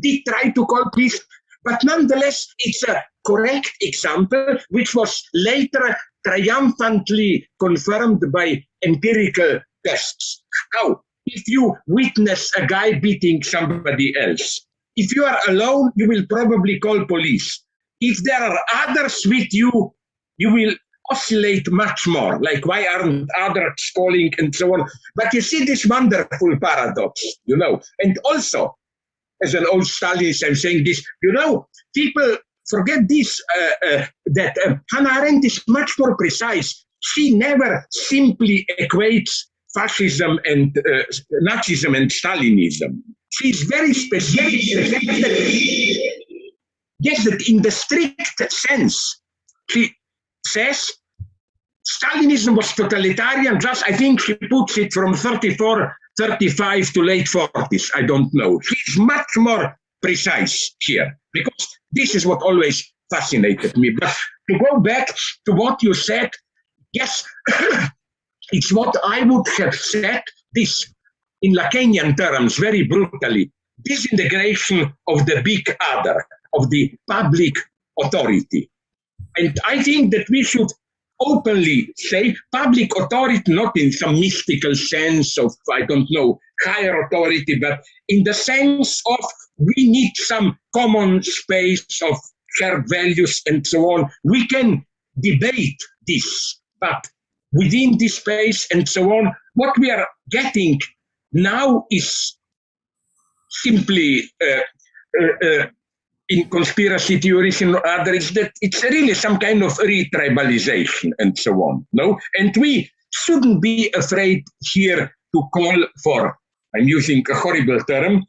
did try to call police. But nonetheless, it's a correct example, which was later triumphantly confirmed by empirical tests. How? If you witness a guy beating somebody else, if you are alone, you will probably call police. If there are others with you, you will oscillate much more, like why aren't others calling and so on. But you see this wonderful paradox, you know. And also, as an old Stalinist, I'm saying this, you know, people forget this, that Hannah Arendt is much more precise. She never simply equates fascism and Nazism and Stalinism. She's very specific. Yes, that in the strict sense, she says Stalinism was totalitarian, just I think she puts it from 34, 35 to late 40s. I don't know. She's much more precise here, because this is what always fascinated me. But to go back to what you said, yes, it's what I would have said, this in Lacanian terms, very brutally, disintegration of the big other, of the public authority. And I think that we should openly say public authority, not in some mystical sense of, I don't know, higher authority, but in the sense of we need some common space of shared values and so on. We can debate this, but within this space and so on, what we are getting now is simply in conspiracy theories and others, that it's really some kind of re-tribalization and so on. No, and we shouldn't be afraid here to call for, I'm using a horrible term,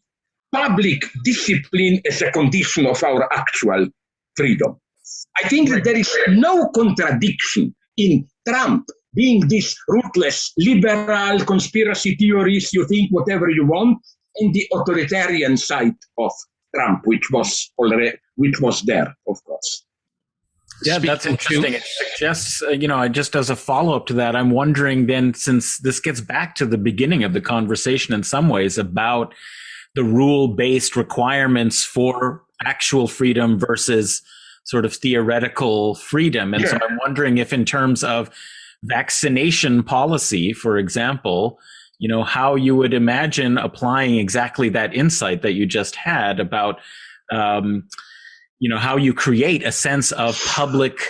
public discipline as a condition of our actual freedom. I think that there is no contradiction in Trump being this ruthless, liberal, conspiracy theories, you think whatever you want, and the authoritarian side of Trump, which was there, of course. Yeah, that's interesting. It suggests, just as a follow-up to that, I'm wondering then, since this gets back to the beginning of the conversation in some ways about the rule-based requirements for actual freedom versus sort of theoretical freedom. And so I'm wondering if in terms of vaccination policy, for example, how you would imagine applying exactly that insight that you just had about, how you create a sense of public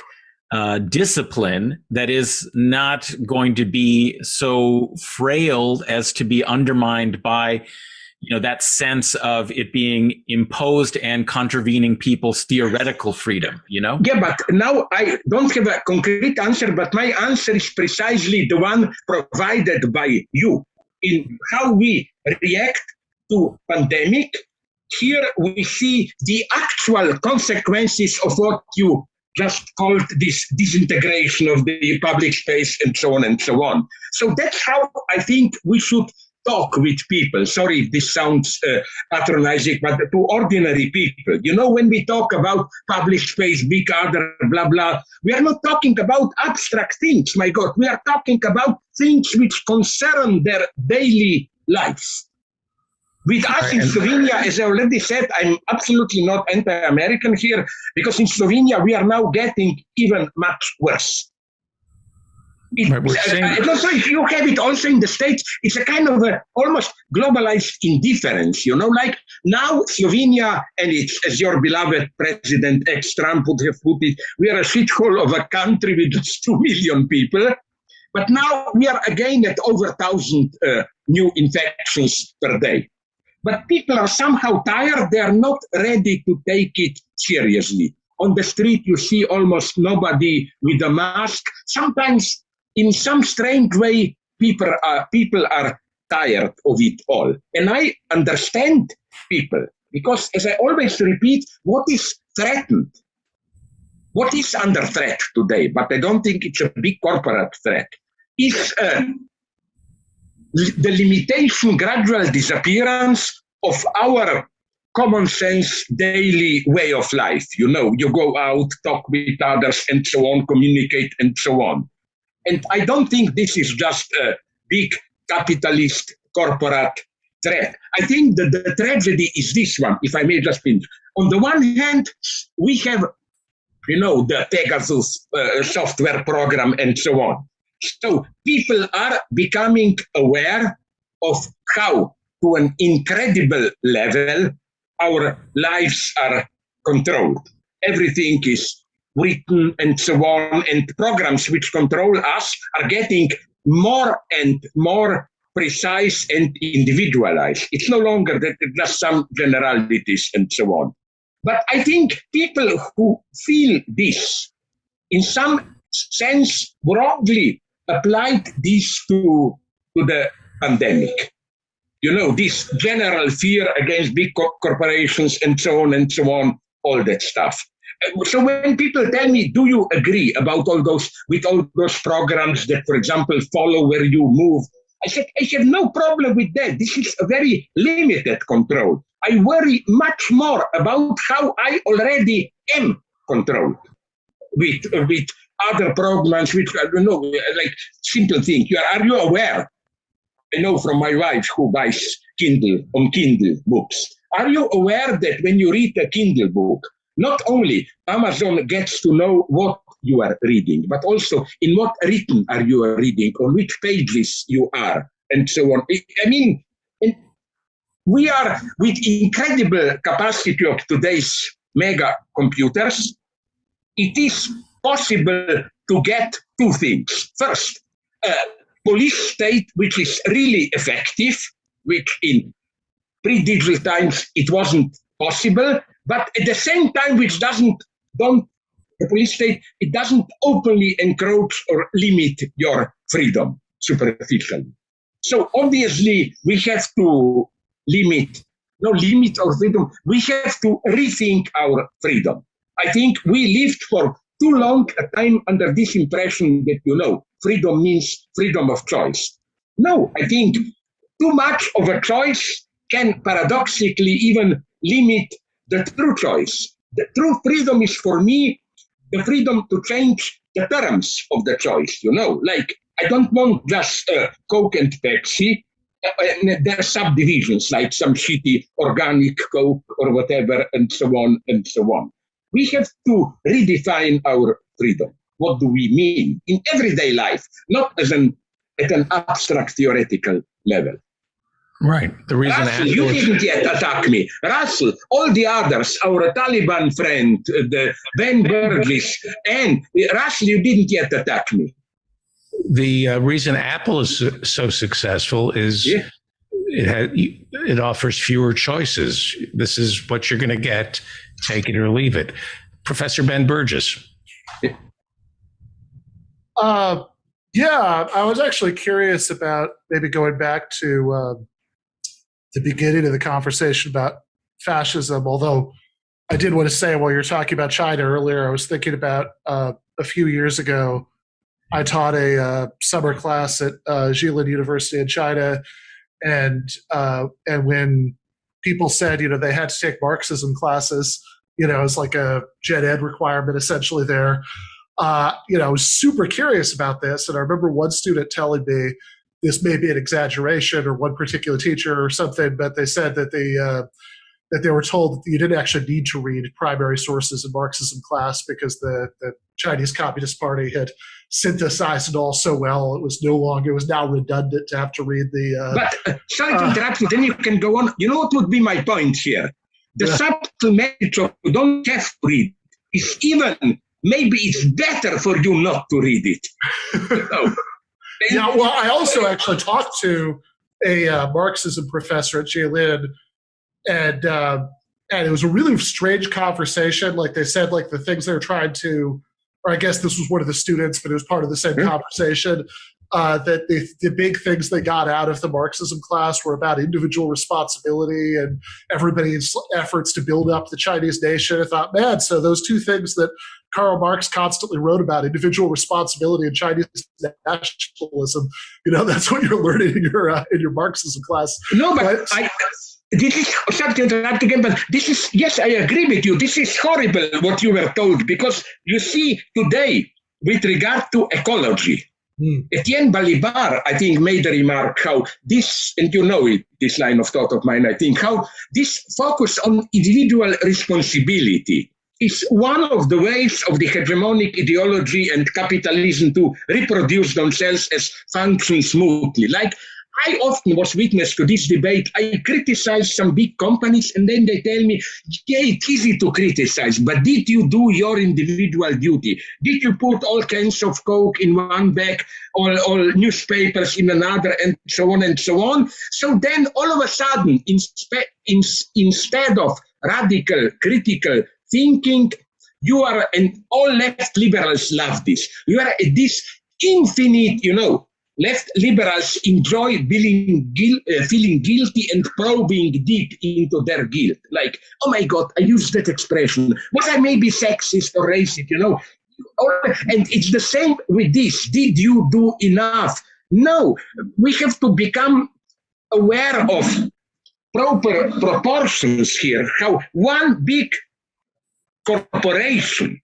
discipline that is not going to be so frail as to be undermined by, that sense of it being imposed and contravening people's theoretical freedom, Yeah, but now I don't have a concrete answer, but my answer is precisely the one provided by you. In how we react to pandemic, here we see the actual consequences of what you just called this disintegration of the public space and so on and so on. So that's how I think we should talk with people. Sorry if this sounds patronizing, but to ordinary people. When we talk about public space, big other, blah, blah, we are not talking about abstract things, my God. We are talking about things which concern their daily lives. With us in Slovenia, as I already said, I'm absolutely not anti-American here, because in Slovenia, we are now getting even much worse. And also, if you have it also in the States, it's a kind of almost globalized indifference, like now Slovenia, and it's, as your beloved President ex-Trump would have put it, we are a shithole of a country with just 2 million people. But now we are again at over 1,000 new infections per day. But people are somehow tired. They are not ready to take it seriously. On the street, you see almost nobody with a mask. Sometimes, in some strange way, people are tired of it all. And I understand people, because as I always repeat, what is threatened? What is under threat today? But I don't think it's a big corporate threat. Is the limitation, gradual disappearance of our common sense daily way of life. You go out, talk with others, and so on, communicate, and so on. And I don't think this is just a big capitalist corporate threat. I think that the tragedy is this one, if I may just finish. On the one hand, we have, the Pegasus software program and so on. So people are becoming aware of how, to an incredible level, our lives are controlled. Everything is written and so on, and programs which control us are getting more and more precise and individualized. It's no longer that just some generalities and so on. But I think people who feel this, in some sense, broadly applied this to the pandemic. This general fear against big corporations and so on, all that stuff. So when people tell me, do you agree about all those programs that, for example, follow where you move? I said, I have no problem with that. This is a very limited control. I worry much more about how I already am controlled with other programs, which I don't know, like simple thing. Are you aware? I know from my wife who buys Kindle books. Are you aware that when you read a Kindle book, not only Amazon gets to know what you are reading, but also in what written are you reading, on which pages you are, and so on. I mean, we are with incredible capacity of today's mega computers. It is possible to get two things. First, a police state which is really effective, which in pre-digital times it wasn't possible, but at the same time, which the police state, it doesn't openly encroach or limit your freedom superficially. So obviously, we have to limit our freedom. We have to rethink our freedom. I think we lived for too long a time under this impression that, freedom means freedom of choice. No, I think too much of a choice can paradoxically even limit the true choice. The true freedom is, for me, the freedom to change the terms of the choice, like I don't want just Coke and Pepsi, and there are subdivisions like some shitty organic Coke or whatever, and so on and so on. We have to redefine our freedom. What do we mean in everyday life, not at an abstract theoretical level? Right. The reason Russell, you didn't yet attack me. Russell, all the others, our Taliban friend, the Ben Burgess, and Russell, you didn't yet attack me. The reason Apple is so successful is it offers fewer choices. This is what you're going to get. Take it or leave it. Professor Ben Burgess. I was actually curious about maybe going back to the beginning of the conversation about fascism, although I did want to say, while you're talking about China earlier, I was thinking about a few years ago, I taught a summer class at Jilin University in China, and when people said, they had to take Marxism classes, it's like a gen ed requirement essentially there. I was super curious about this, and I remember one student telling me, this may be an exaggeration, or one particular teacher or something, but they said that they were told that you didn't actually need to read primary sources in Marxism class because the Chinese Communist Party had synthesized it all so well. It was now redundant to have to read the. But sorry to interrupt you. Then you can go on. You know what would be my point here? The subtle message of you don't have to read is even maybe it's better for you not to read it. Yeah, well, I also actually talked to a Marxism professor at Jilin, and it was a really strange conversation. Like they said, like the things they were trying to, or I guess this was one of the students, but it was part of the same conversation, that the big things they got out of the Marxism class were about individual responsibility and everybody's efforts to build up the Chinese nation. I thought, man, so those two things that Karl Marx constantly wrote about, individual responsibility and Chinese nationalism, that's what you're learning in your Marxism class. No, but this is something to interrupt again, but this is, yes, I agree with you. This is horrible what you were told, because you see today, with regard to ecology, Etienne Balibar, I think, made a remark how this, and this line of thought of mine, I think, how this focus on individual responsibility is one of the ways of the hegemonic ideology and capitalism to reproduce themselves as function smoothly. Like, I often was witness to this debate. I criticize some big companies, and then they tell me, yeah, it's easy to criticize, but did you do your individual duty? Did you put all cans of Coke in one bag, all newspapers in another, and so on and so on? So then all of a sudden, instead of radical, critical thinking, you are, and all left liberals love this, you are at this infinite, left liberals enjoy feeling guilty and probing deep into their guilt. Like, oh my God, I used that expression. Was I maybe sexist or racist, And it's the same with this. Did you do enough? No, we have to become aware of proper proportions here. How one big corporation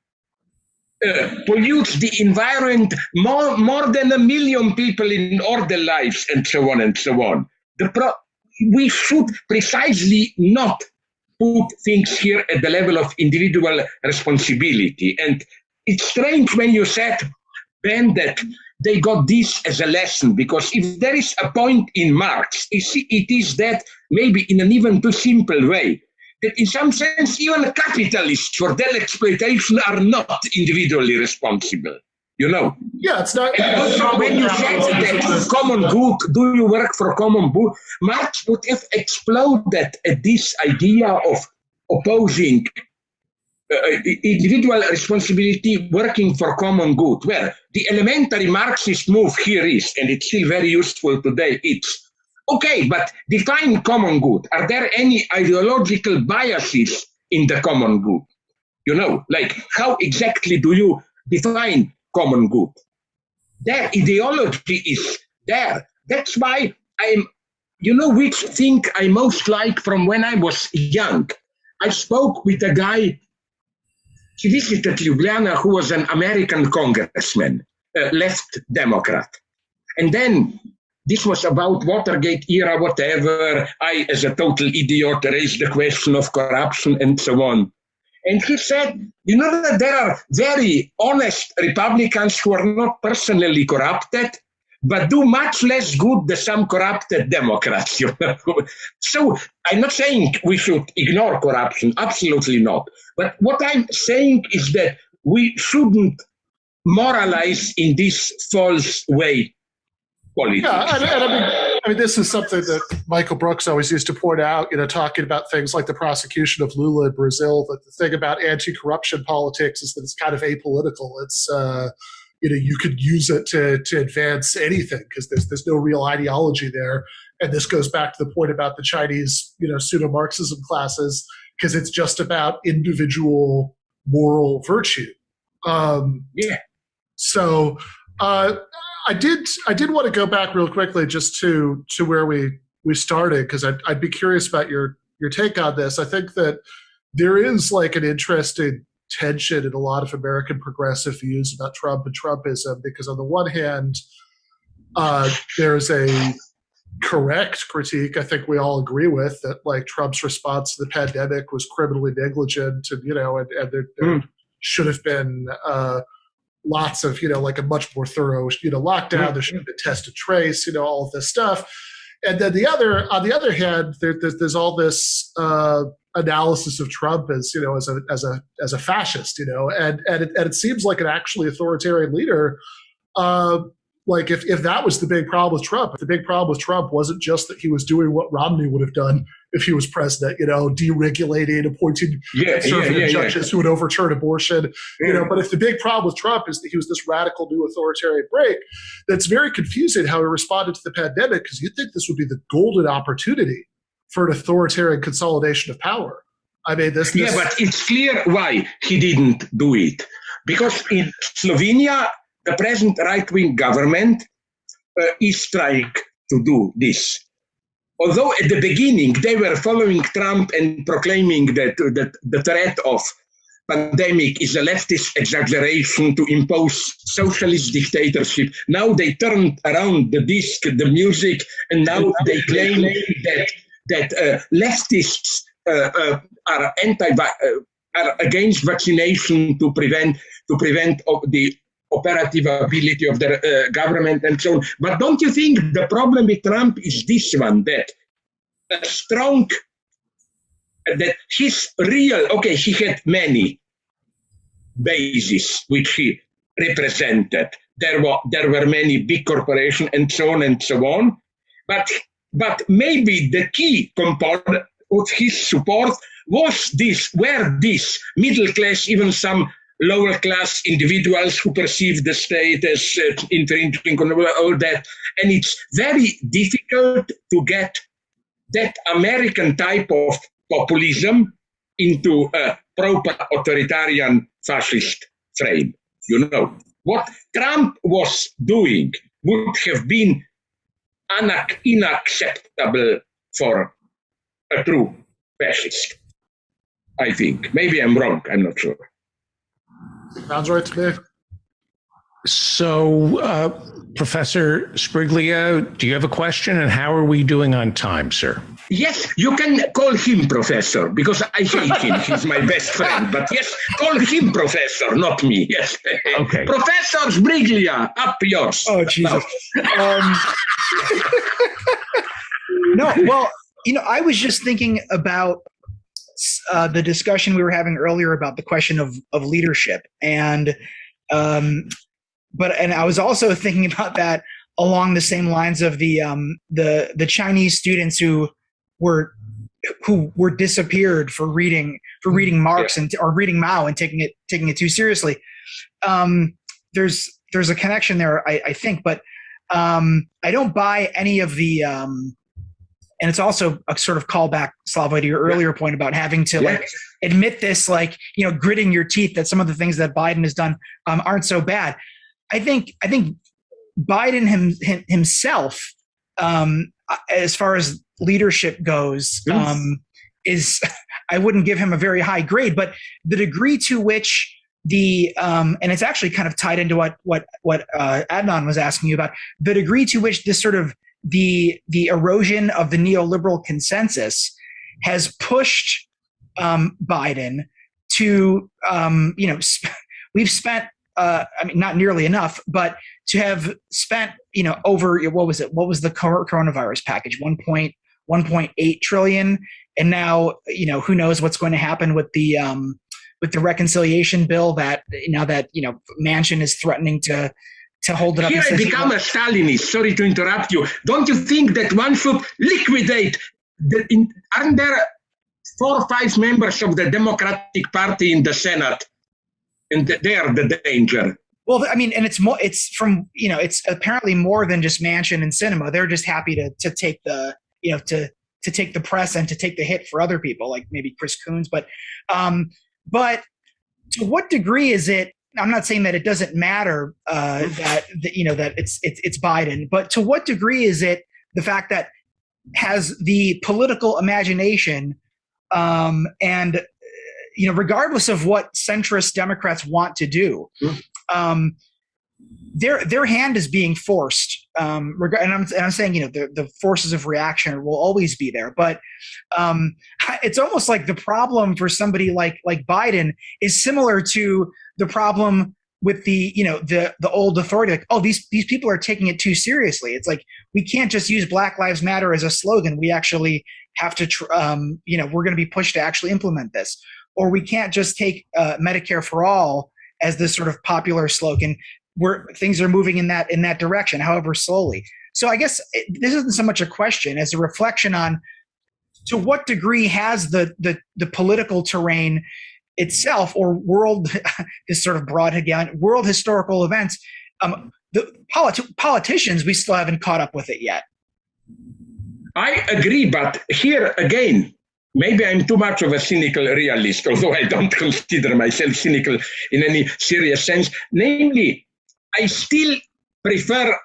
pollutes the environment more than 1 million people in all their lives, and so on and so on. We should precisely not put things here at the level of individual responsibility. And it's strange when you said, Ben, that they got this as a lesson, because if there is a point in Marx, it is that, maybe in an even too simple way, that in some sense, even capitalists for their exploitation are not individually responsible. Yeah, it's not. And also, when you said that common good, do you work for common good? Marx would have exploded at this idea of opposing individual responsibility working for common good. Well, the elementary Marxist move here is, and it's still very useful today, it's, okay, but define common good. Are there any ideological biases in the common good? You know, like how exactly do you define common good? Their ideology is there. That's why which thing I most like from when I was young. I spoke with a guy, he visited Ljubljana, who was an American congressman, left Democrat. And then this was about Watergate era, whatever. I, as a total idiot, raised the question of corruption and so on. And he said, you know that there are very honest Republicans who are not personally corrupted, but do much less good than some corrupted Democrats. You know? So I'm not saying we should ignore corruption, absolutely not. But what I'm saying is that we shouldn't moralize in this false way politics. Yeah, I mean, this is something that Michael Brooks always used to point out, talking about things like the prosecution of Lula in Brazil, that the thing about anti-corruption politics is that it's kind of apolitical. It's, you could use it to advance anything because there's no real ideology there. And this goes back to the point about the Chinese, pseudo-Marxism classes, because it's just about individual moral virtue. So I did want to go back real quickly just to where we started, because I'd be curious about your take on this. I think that there is like an interesting tension in a lot of American progressive views about Trump and Trumpism, because on the one hand, there's a correct critique I think we all agree with, that like Trump's response to the pandemic was criminally negligent, and there should have been lots of like a much more thorough lockdown. There should have been test and trace, all of this stuff. And then on the other hand, there's all this analysis of Trump as as a fascist, and it seems like an actually authoritarian leader. Like if that was the big problem with Trump, if the big problem with Trump wasn't just that he was doing what Romney would have done if he was president, deregulating, appointing conservative judges who would overturn abortion, but if the big problem with Trump is that he was this radical new authoritarian break, that's very confusing how he responded to the pandemic, because you'd think this would be the golden opportunity for an authoritarian consolidation of power. I mean, this. Yeah, but it's clear why he didn't do it. Because in Slovenia, the present right-wing government is trying to do this. Although at the beginning they were following Trump and proclaiming that the threat of pandemic is a leftist exaggeration to impose socialist dictatorship. Now they turned around the disc, the music, and now they claim that leftists are are against vaccination to prevent the operative ability of the government and so on. But don't you think the problem with Trump is this one, that his real, he had many bases which he represented. There were many big corporations and so on. But maybe the key component of his support was this middle class, even some lower class individuals who perceive the state as infringing on all that. And it's very difficult to get that American type of populism into a proper authoritarian fascist frame. What Trump was doing would have been unacceptable for a true fascist, I think. Maybe I'm wrong, I'm not sure. Sounds right to me. So, Professor Sbriglia, do you have a question? And how are we doing on time, sir? Yes, you can call him Professor, because I hate him. He's my best friend. But yes, call him Professor, not me. Yes. Okay. Professor Sbriglia, up yours. Oh, Jesus. No, well, I was just thinking about the discussion we were having earlier about the question of leadership, and I was also thinking about that along the same lines of the Chinese students who were who were disappeared for reading Marx or reading Mao and taking it too seriously. There's a connection there, I think, but I don't buy any of the. And it's also a sort of callback, Slavoj, to your earlier point about having to like admit this, like, you know, gritting your teeth that some of the things that Biden has done aren't so bad. I think Biden himself, as far as leadership goes, is I wouldn't give him a very high grade, but the degree to which and it's actually kind of tied into what Adnan was asking you about, the degree to which this sort of the erosion of the neoliberal consensus has pushed Biden to, we've spent, not nearly enough, but to have spent, over, what was it? What was the coronavirus package? 1.8 trillion. And now, who knows what's going to happen with the reconciliation bill that Manchin is threatening to hold it up. Here I become a Stalinist. Sorry to interrupt you. Don't you think that one should liquidate aren't there 4 or 5 members of the Democratic Party in the Senate? And they are the danger. Well, I mean, and it's apparently more than just Manchin and Sinema. They're just happy to take the, to take the press and to take the hit for other people, like maybe Chris Coons. But to what degree is it? I'm not saying that it doesn't matter that it's Biden, but to what degree is it the fact that has the political imagination and regardless of what centrist Democrats want to do, their hand is being forced. And I'm saying the forces of reaction will always be there, but it's almost like the problem for somebody like Biden is similar to the problem with the old authority, like, oh, these people are taking it too seriously. It's like, we can't just use Black Lives Matter as a slogan. We actually have to, we're going to be pushed to actually implement this. Or we can't just take Medicare for all as this sort of popular slogan, where things are moving in that direction, however slowly. So I guess this isn't so much a question as a reflection on to what degree has the political terrain itself or world, this sort of broad again, world historical events, the politicians, we still haven't caught up with it yet. I agree, but here again, maybe I'm too much of a cynical realist, although I don't consider myself cynical in any serious sense. Namely, I still prefer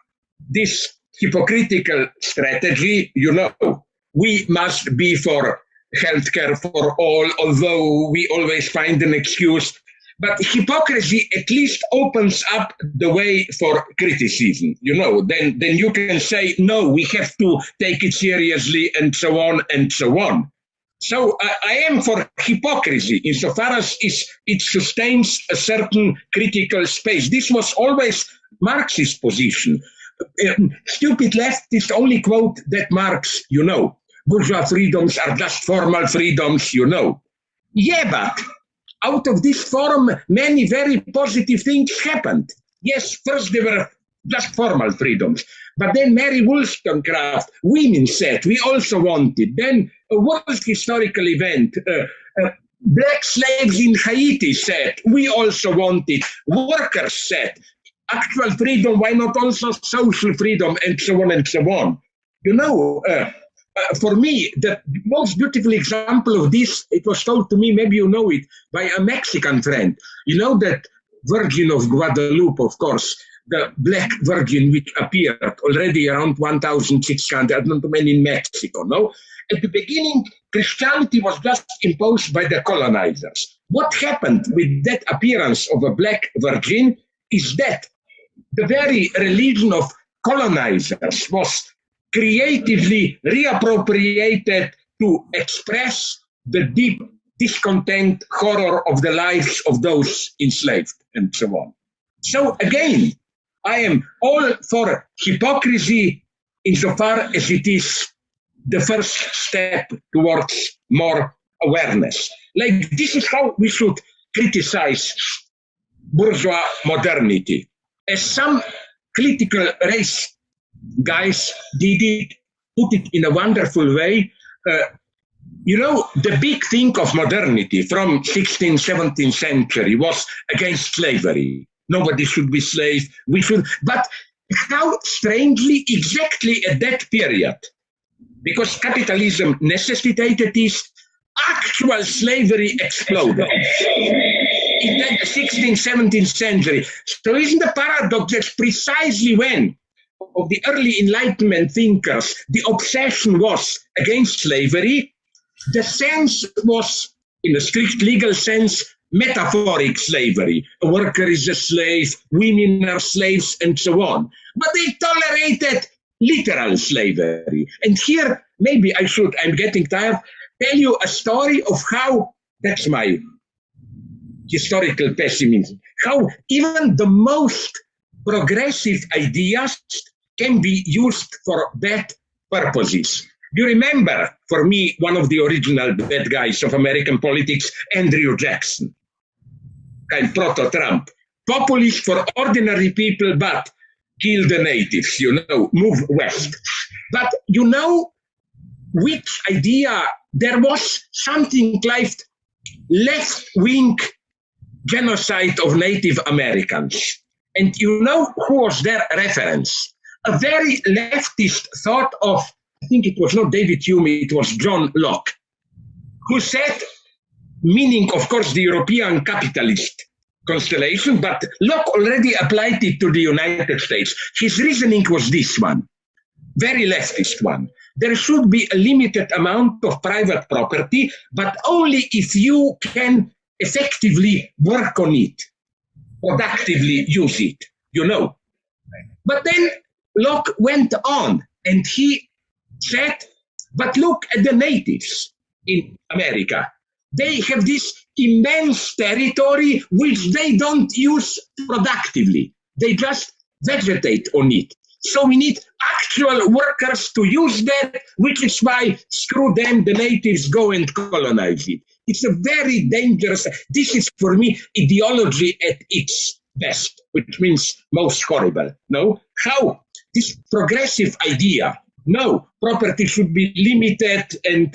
this hypocritical strategy. We must be for healthcare for all, although we always find an excuse. But hypocrisy at least opens up the way for criticism. Then you can say, no, we have to take it seriously, and so on and so on. So I am for hypocrisy insofar as it sustains a certain critical space. This was always Marx's position. Stupid leftists only quote that Marx, bourgeois freedoms are just formal freedoms, Yeah, but out of this forum, many very positive things happened. Yes, first they were just formal freedoms. But then Mary Wollstonecraft, women said, we also want it. Then a world historical event, black slaves in Haiti said, we also want it. Workers said, actual freedom, why not also social freedom, and so on and so on. For me, the most beautiful example of this, it was told to me, maybe you know it, by a Mexican friend. That Virgin of Guadalupe, of course, the Black Virgin, which appeared already around 1,600, not many in Mexico, no? At the beginning, Christianity was just imposed by the colonizers. What happened with that appearance of a Black Virgin is that the very religion of colonizers was creatively reappropriated to express the deep discontent, horror of the lives of those enslaved, and so on. So again, I am all for hypocrisy insofar as it is the first step towards more awareness. Like, this is how we should criticize bourgeois modernity. As some critical race guys did it, put it in a wonderful way, You know, the big thing of modernity from 16th, 17th century was against slavery. Nobody should be slave. We should, but how strangely, exactly at that period, because capitalism necessitated this, actual slavery exploded in the 16th, 17th century. So isn't the paradox that precisely when of the early Enlightenment thinkers, the obsession was against slavery, the sense was, in a strict legal sense, metaphoric slavery. A worker is a slave, women are slaves, and so on. But they tolerated literal slavery. And here, maybe I should, I'm getting tired, tell you a story of how, that's my historical pessimism, how even the most progressive ideas can be used for bad purposes. Do you remember, for me, one of the original bad guys of American politics, Andrew Jackson, kind of proto-Trump, populist for ordinary people, but kill the natives, you know, move west. But you know which idea, there was something like left-wing genocide of Native Americans. And you know who was their reference? A very leftist thought of, I think it was not David Hume, it was John Locke, who said, meaning, of course, the European capitalist constellation, but Locke already applied it to the United States. His reasoning was this one, very leftist one. There should be a limited amount of private property, but only if you can effectively work on it, productively use it, you know. But then Locke went on and he said, but look at the natives in America. They have this immense territory which they don't use productively. They just vegetate on it. So we need actual workers to use that, which is why, screw them, the natives go and colonize it. It's a very dangerous, this is for me ideology at its best, which means most horrible. No? How? This progressive idea, no, property should be limited and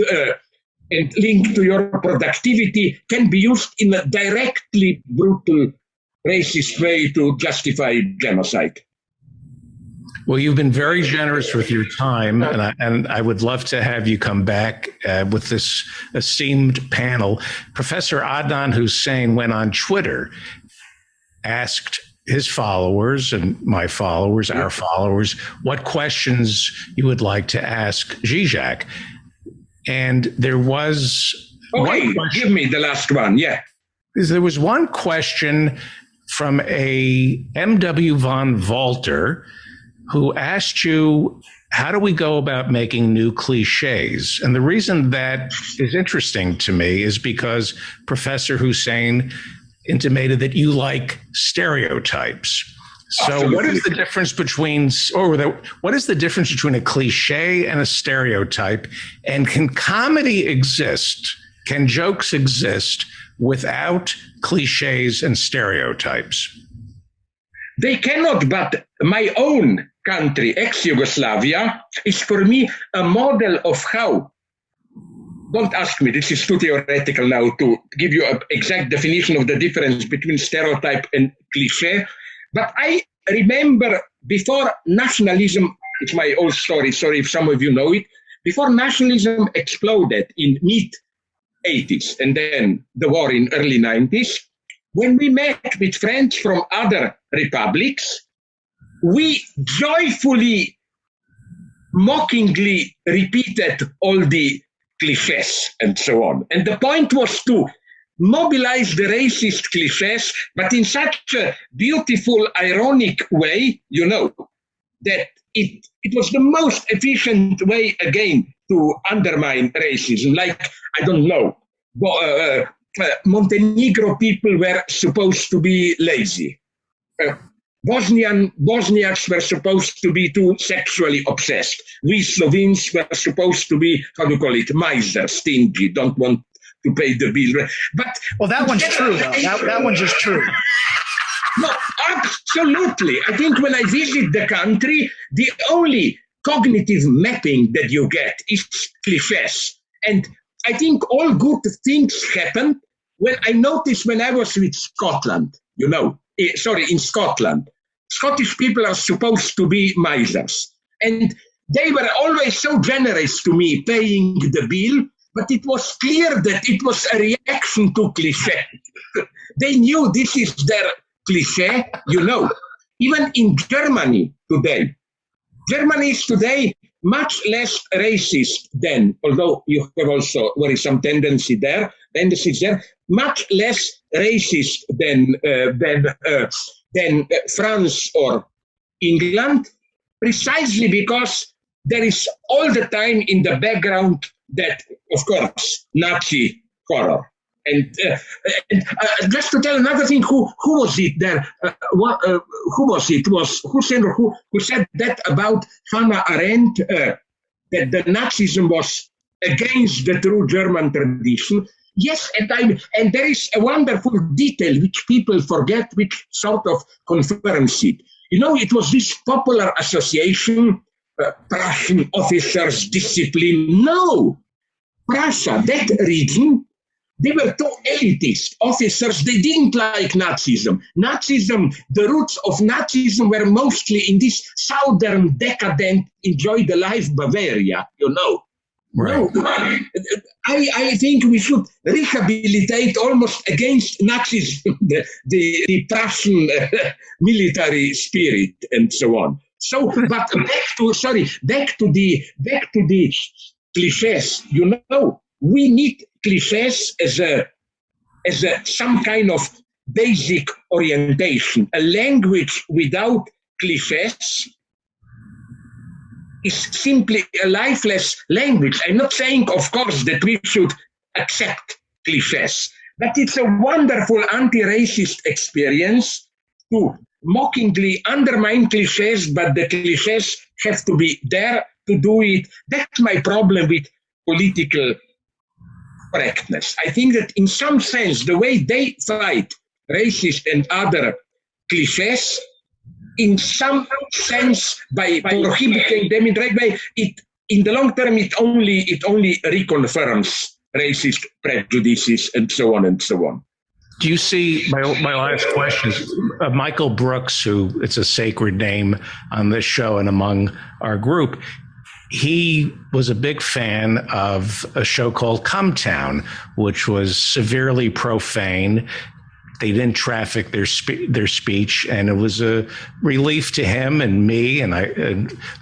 linked to your productivity, can be used in a directly brutal, racist way to justify genocide. Well, you've been very generous with your time, and I would love to have you come back with this esteemed panel. Professor Adnan Hussein went on Twitter, asked his followers and my followers, our followers, what questions you would like to ask Zizek. And there was okay, give me the last one, yeah. There was one question from a M.W. von Walter, who asked you, how do we go about making new cliches? And the reason that is interesting to me is because Professor Hussein intimated that you like stereotypes. So Absolutely. What is the difference between, what is the difference between a cliche and a stereotype? And can comedy exist? Can jokes exist without cliches and stereotypes? They cannot, but my own country, ex-Yugoslavia, is for me a model of how. Don't ask me, this is too theoretical now to give you an exact definition of the difference between stereotype and cliché. But I remember before nationalism, it's my old story, sorry if some of you know it, before nationalism exploded in mid-80s and then the war in early 90s, when we met with friends from other republics, we joyfully, mockingly repeated all the cliches and so on. And the point was to mobilize the racist cliches, but in such a beautiful, ironic way, you know, that it was the most efficient way, again, to undermine racism. Like, I don't know, Montenegro people were supposed to be lazy. Bosniaks were supposed to be too sexually obsessed. We Slovenes were supposed to be, how do you call it, miser, stingy, don't want to pay the bill. But well, that one's true, though. That one's just true. No, absolutely. I think when I visit the country, the only cognitive mapping that you get is cliches. And I think all good things happened when I noticed when I was with Scotland, in Scotland. Scottish people are supposed to be misers. And they were always so generous to me paying the bill, but it was clear that it was a reaction to cliché. They knew this is their cliché, Even in Germany today. Germany is today much less racist than, although you have also worrisome tendencies there, much less racist than France or England, precisely because there is all the time in the background that, of course, Nazi horror. And just to tell another thing, who was it there? Who was it? Who said that about Hannah Arendt, that the Nazism was against the true German tradition? Yes, and there is a wonderful detail which people forget, which sort of confirms it. It was this popular association, Prussian officers' discipline. No, Prussia, that region, they were too elitist officers. They didn't like Nazism. The roots of Nazism were mostly in this southern, decadent, enjoy the life Bavaria, Right. No, I think we should rehabilitate almost against Nazism, the Prussian military spirit and so on. So, but back to the cliches. We need cliches as some kind of basic orientation. A language without cliches is simply a lifeless language. I'm not saying, of course, that we should accept cliches, but it's a wonderful anti-racist experience to mockingly undermine cliches, but the cliches have to be there to do it. That's my problem with political correctness. I think that in some sense, the way they fight racist and other cliches, in some sense, by prohibiting them in the right way, in the long term, it only reconfirms racist prejudices and so on and so on. Do you see, my last question is, Michael Brooks, who it's a sacred name on this show and among our group, he was a big fan of a show called Come Town, which was severely profane. They didn't traffic their speech, and it was a relief to him and me and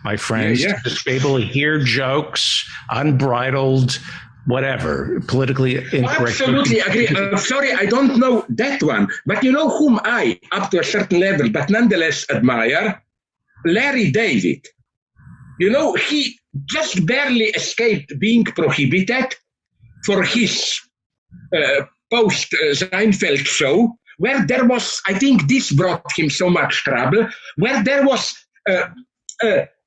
my friends to be able to hear jokes, unbridled, whatever, politically incorrect. Absolutely agree. Sorry, I don't know that one, but you know whom I, up to a certain level, but nonetheless admire? Larry David. He just barely escaped being prohibited for his post-Seinfeld show, where there was, I think this brought him so much trouble, where there was,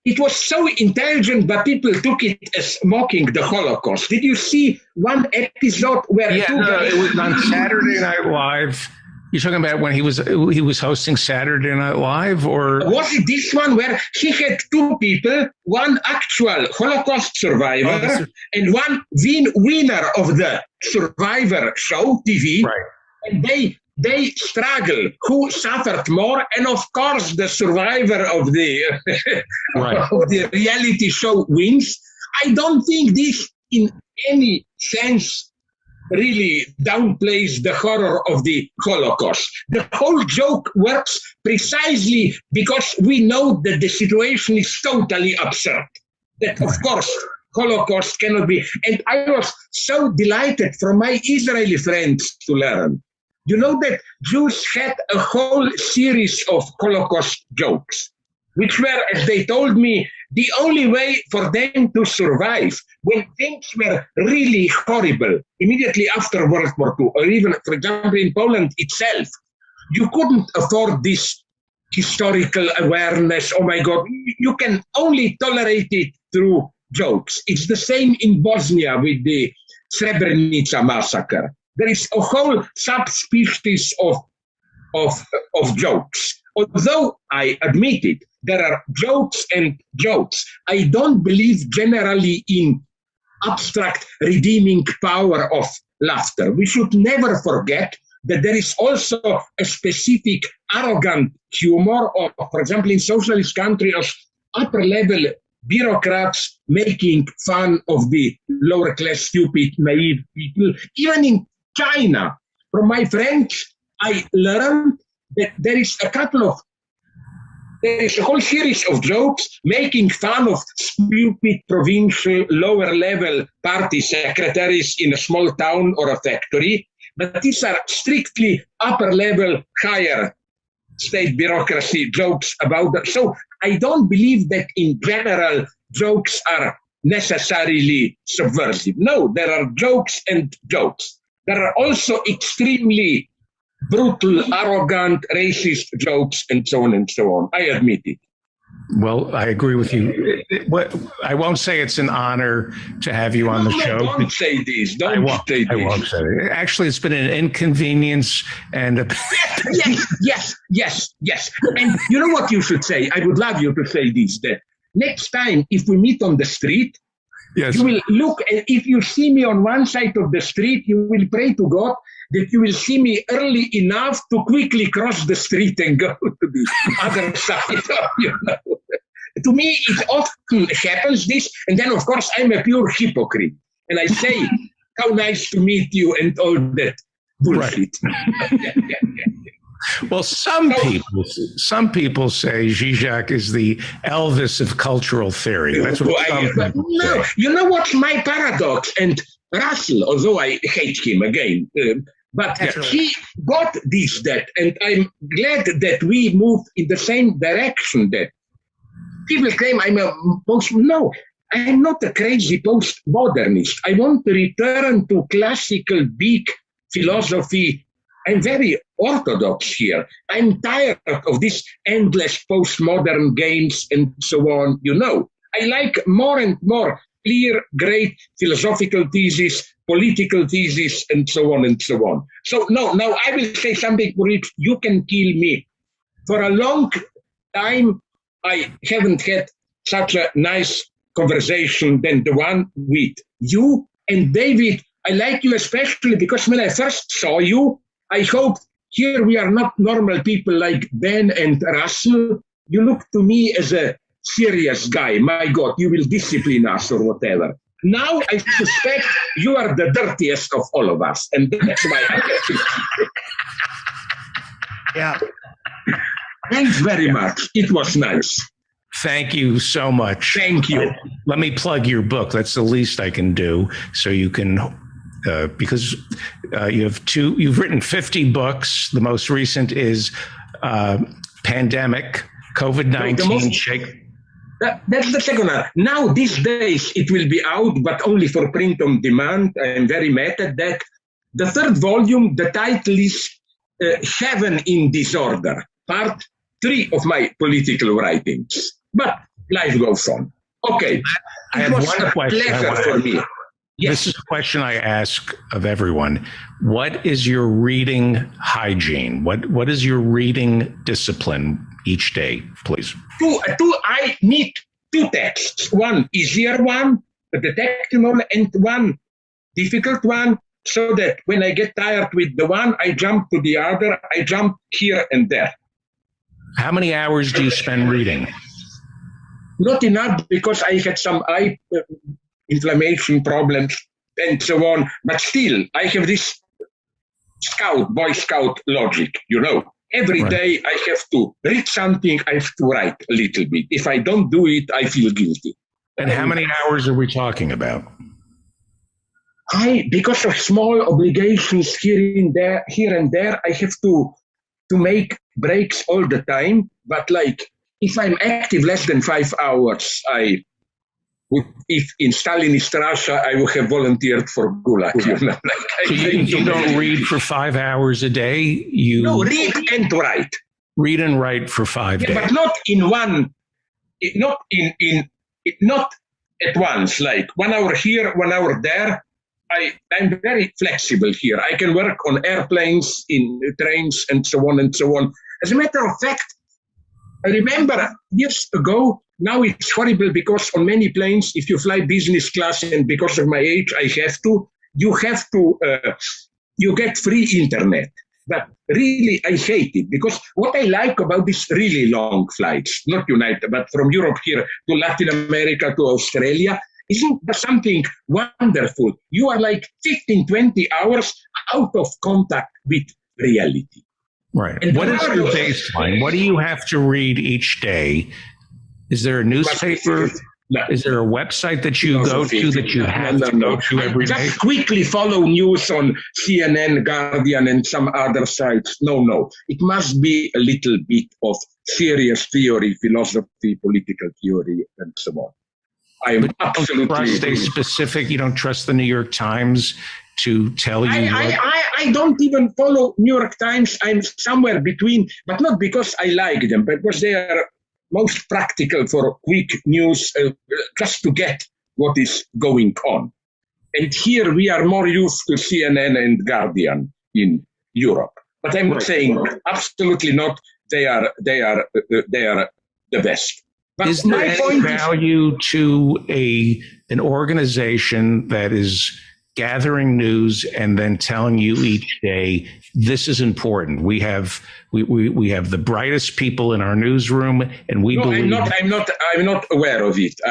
it was so intelligent, but people took it as mocking the Holocaust. Did you see one episode where it was on Saturday Night Live? You're talking about when he was hosting Saturday Night Live, or was it this one where he had two people, one actual Holocaust survivor and one winner of the Survivor show TV, right. And they struggle who suffered more, and of course the survivor of the of the reality show wins. I don't think this in any sense really downplays the horror of the Holocaust. The whole joke works precisely because we know that the situation is totally absurd. That, of course, Holocaust cannot be. And I was so delighted from my Israeli friends to learn. That Jews had a whole series of Holocaust jokes, which were, as they told me, the only way for them to survive when things were really horrible immediately after World War II, or even, for example, in Poland itself. You couldn't afford this historical awareness. Oh my God, you can only tolerate it through jokes. It's the same in Bosnia with the Srebrenica massacre. There is a whole subspecies of jokes. Although I admit it, there are jokes and jokes. I don't believe generally in abstract redeeming power of laughter. We should never forget that there is also a specific arrogant humor, or, for example, in socialist countries, upper level bureaucrats making fun of the lower class, stupid, naive people. Even in China, from my friends, I learned that there is a whole series of jokes making fun of stupid provincial lower level party secretaries in a small town or a factory. But these are strictly upper level, higher state bureaucracy jokes about that. So I don't believe that in general jokes are necessarily subversive. No, there are jokes and jokes. There are also extremely brutal, arrogant, racist jokes and so on and so on. I admit it. Well, I agree with you. I won't say it's an honor to have you on the show. Don't say this. I won't say it. Actually, it's been an inconvenience and yes. And you know what you should say? I would love you to say this, that next time if we meet on the street, yes, you will look, and if you see me on one side of the street, you will pray to God that you will see me early enough to quickly cross the street and go to the other side. You know. To me, it often happens this, and then of course I'm a pure hypocrite, and I say, "How nice to meet you," and all that bullshit. Right. Well, some people say Zizek is the Elvis of cultural theory. That's what some people say. You know what's my paradox? And Russell, although I hate him again, but he got that, and I'm glad that we moved in the same direction. That people claim I'm a no, I'm not a crazy postmodernist. I want to return to classical big philosophy. I'm very orthodox here. I'm tired of these endless postmodern games and so on. You know, I like more and more clear, great philosophical thesis, political thesis, and so on and so on. So now I will say something for which you can kill me. For a long time, I haven't had such a nice conversation than the one with you. And David, I like you especially because when I first saw you, I hope here we are not normal people like Ben and Russell. You look to me as a serious guy. My God, you will discipline us or whatever. Now I suspect you are the dirtiest of all of us. And that's why I have to. Yeah. Thanks very much. It was nice. Thank you so much. Thank you. Let me plug your book. That's the least I can do. So you can, because you've written 50 books. The most recent is Pandemic, COVID-19. That's the second one. Now, these days, it will be out, but only for print on demand. I'm very mad at that. The third volume, the title is Heaven in Disorder, part 3 of my political writings. But life goes on. Okay. I have one question. Pleasure for me. Yes. This is a question I ask of everyone. What is your reading hygiene? What is your reading discipline each day, please? I need 2 texts. One easier one, a detective novel, and one difficult one, so that when I get tired with the one, I jump to the other. I jump here and there. How many hours do you spend reading? Not enough, because I had some eye inflammation problems and so on. But still, I have this Boy Scout logic, you know. Every day I have to read something, I have to write a little bit. If I don't do it, I feel guilty. And how many hours are we talking about? Because of small obligations here and there, I have to make breaks all the time. But like, if I'm active less than 5 hours, if in Stalinist Russia, I would have volunteered for Gulag. You know, so you don't read for 5 hours a day? No, read and write. Read and write for 5 days. But not in one, not at once, like 1 hour here, 1 hour there. I'm very flexible here. I can work on airplanes, in trains, and so on and so on. As a matter of fact, I remember years ago, now it's horrible because on many planes, if you fly business class and because of my age, I have to, you get free internet. But really, I hate it because what I like about these really long flights, not United, but from Europe here to Latin America to Australia, isn't that something wonderful? You are like 15, 20 hours out of contact with reality. Right. And what is your baseline? What do you have to read each day? Is there a newspaper? No. Is there a website that you go to that you have to go to every day? Just quickly follow news on CNN, Guardian, and some other sites. No. It must be a little bit of serious theory, philosophy, political theory, and so on. I am absolutely. You don't trust the New York Times to tell you. I don't even follow New York Times. I'm somewhere between, but not because I like them, but because they are most practical for quick news, just to get what is going on. And here we are more used to CNN and Guardian in Europe. But I'm saying absolutely not. They are the best. But is there any value to an organization that is gathering news and then telling you each day, this is important? We have the brightest people in our newsroom, and we believe. I'm not aware of it.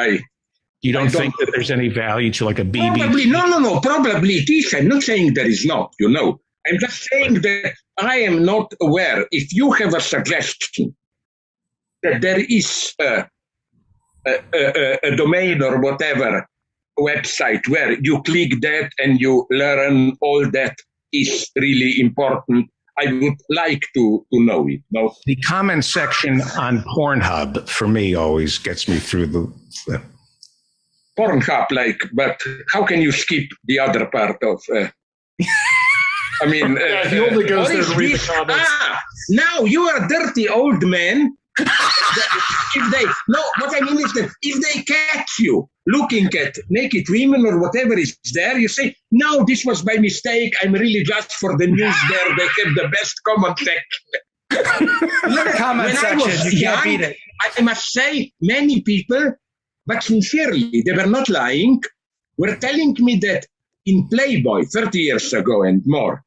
You don't think that there's any value to like a BBC? Probably no. Probably it is. I'm not saying there is not. I'm just saying that I am not aware. If you have a suggestion that there is a domain or whatever website where you click that and you learn all that is really important, I would like to know it. No? The comment section on Pornhub for me always gets me through the Pornhub, but how can you skip the other part of? I mean, he only goes there to read the comments. Now you are a dirty old man. What I mean is that if they catch you looking at naked women or whatever is there, you say, no, this was by mistake. I'm really just for the news there. They have the best comment section. Comment section, you can't beat it. I must say, many people, but sincerely, they were not lying, were telling me that in Playboy 30 years ago and more,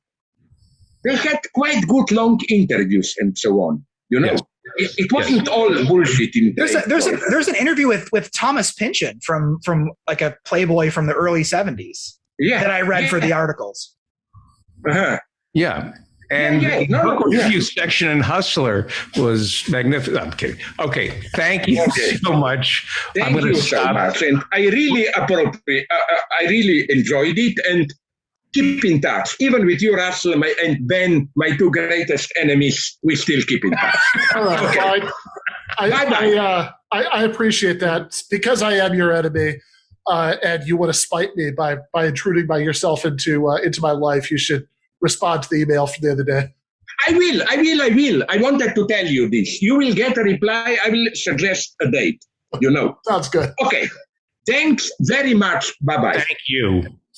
they had quite good long interviews and so on. Yes. It wasn't all bullshit. There's an interview with Thomas Pynchon from like a Playboy from the early 70s that I read for the articles. Uh-huh. Yeah. And the review section in Hustler was magnificent. I'm kidding. Okay. Thank you so much. Thank you so much. And I really enjoyed it, and keep in touch. Even with you, Russell, and Ben, my two greatest enemies, we still keep in touch. All right. Well, I appreciate that. Because I am your enemy, and you want to spite me by intruding by yourself into my life, you should respond to the email from the other day. I will. I wanted to tell you this. You will get a reply. I will suggest a date. Sounds good. Okay. Thanks very much. Bye-bye.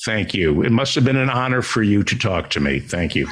Thank you. It must have been an honor for you to talk to me. Thank you.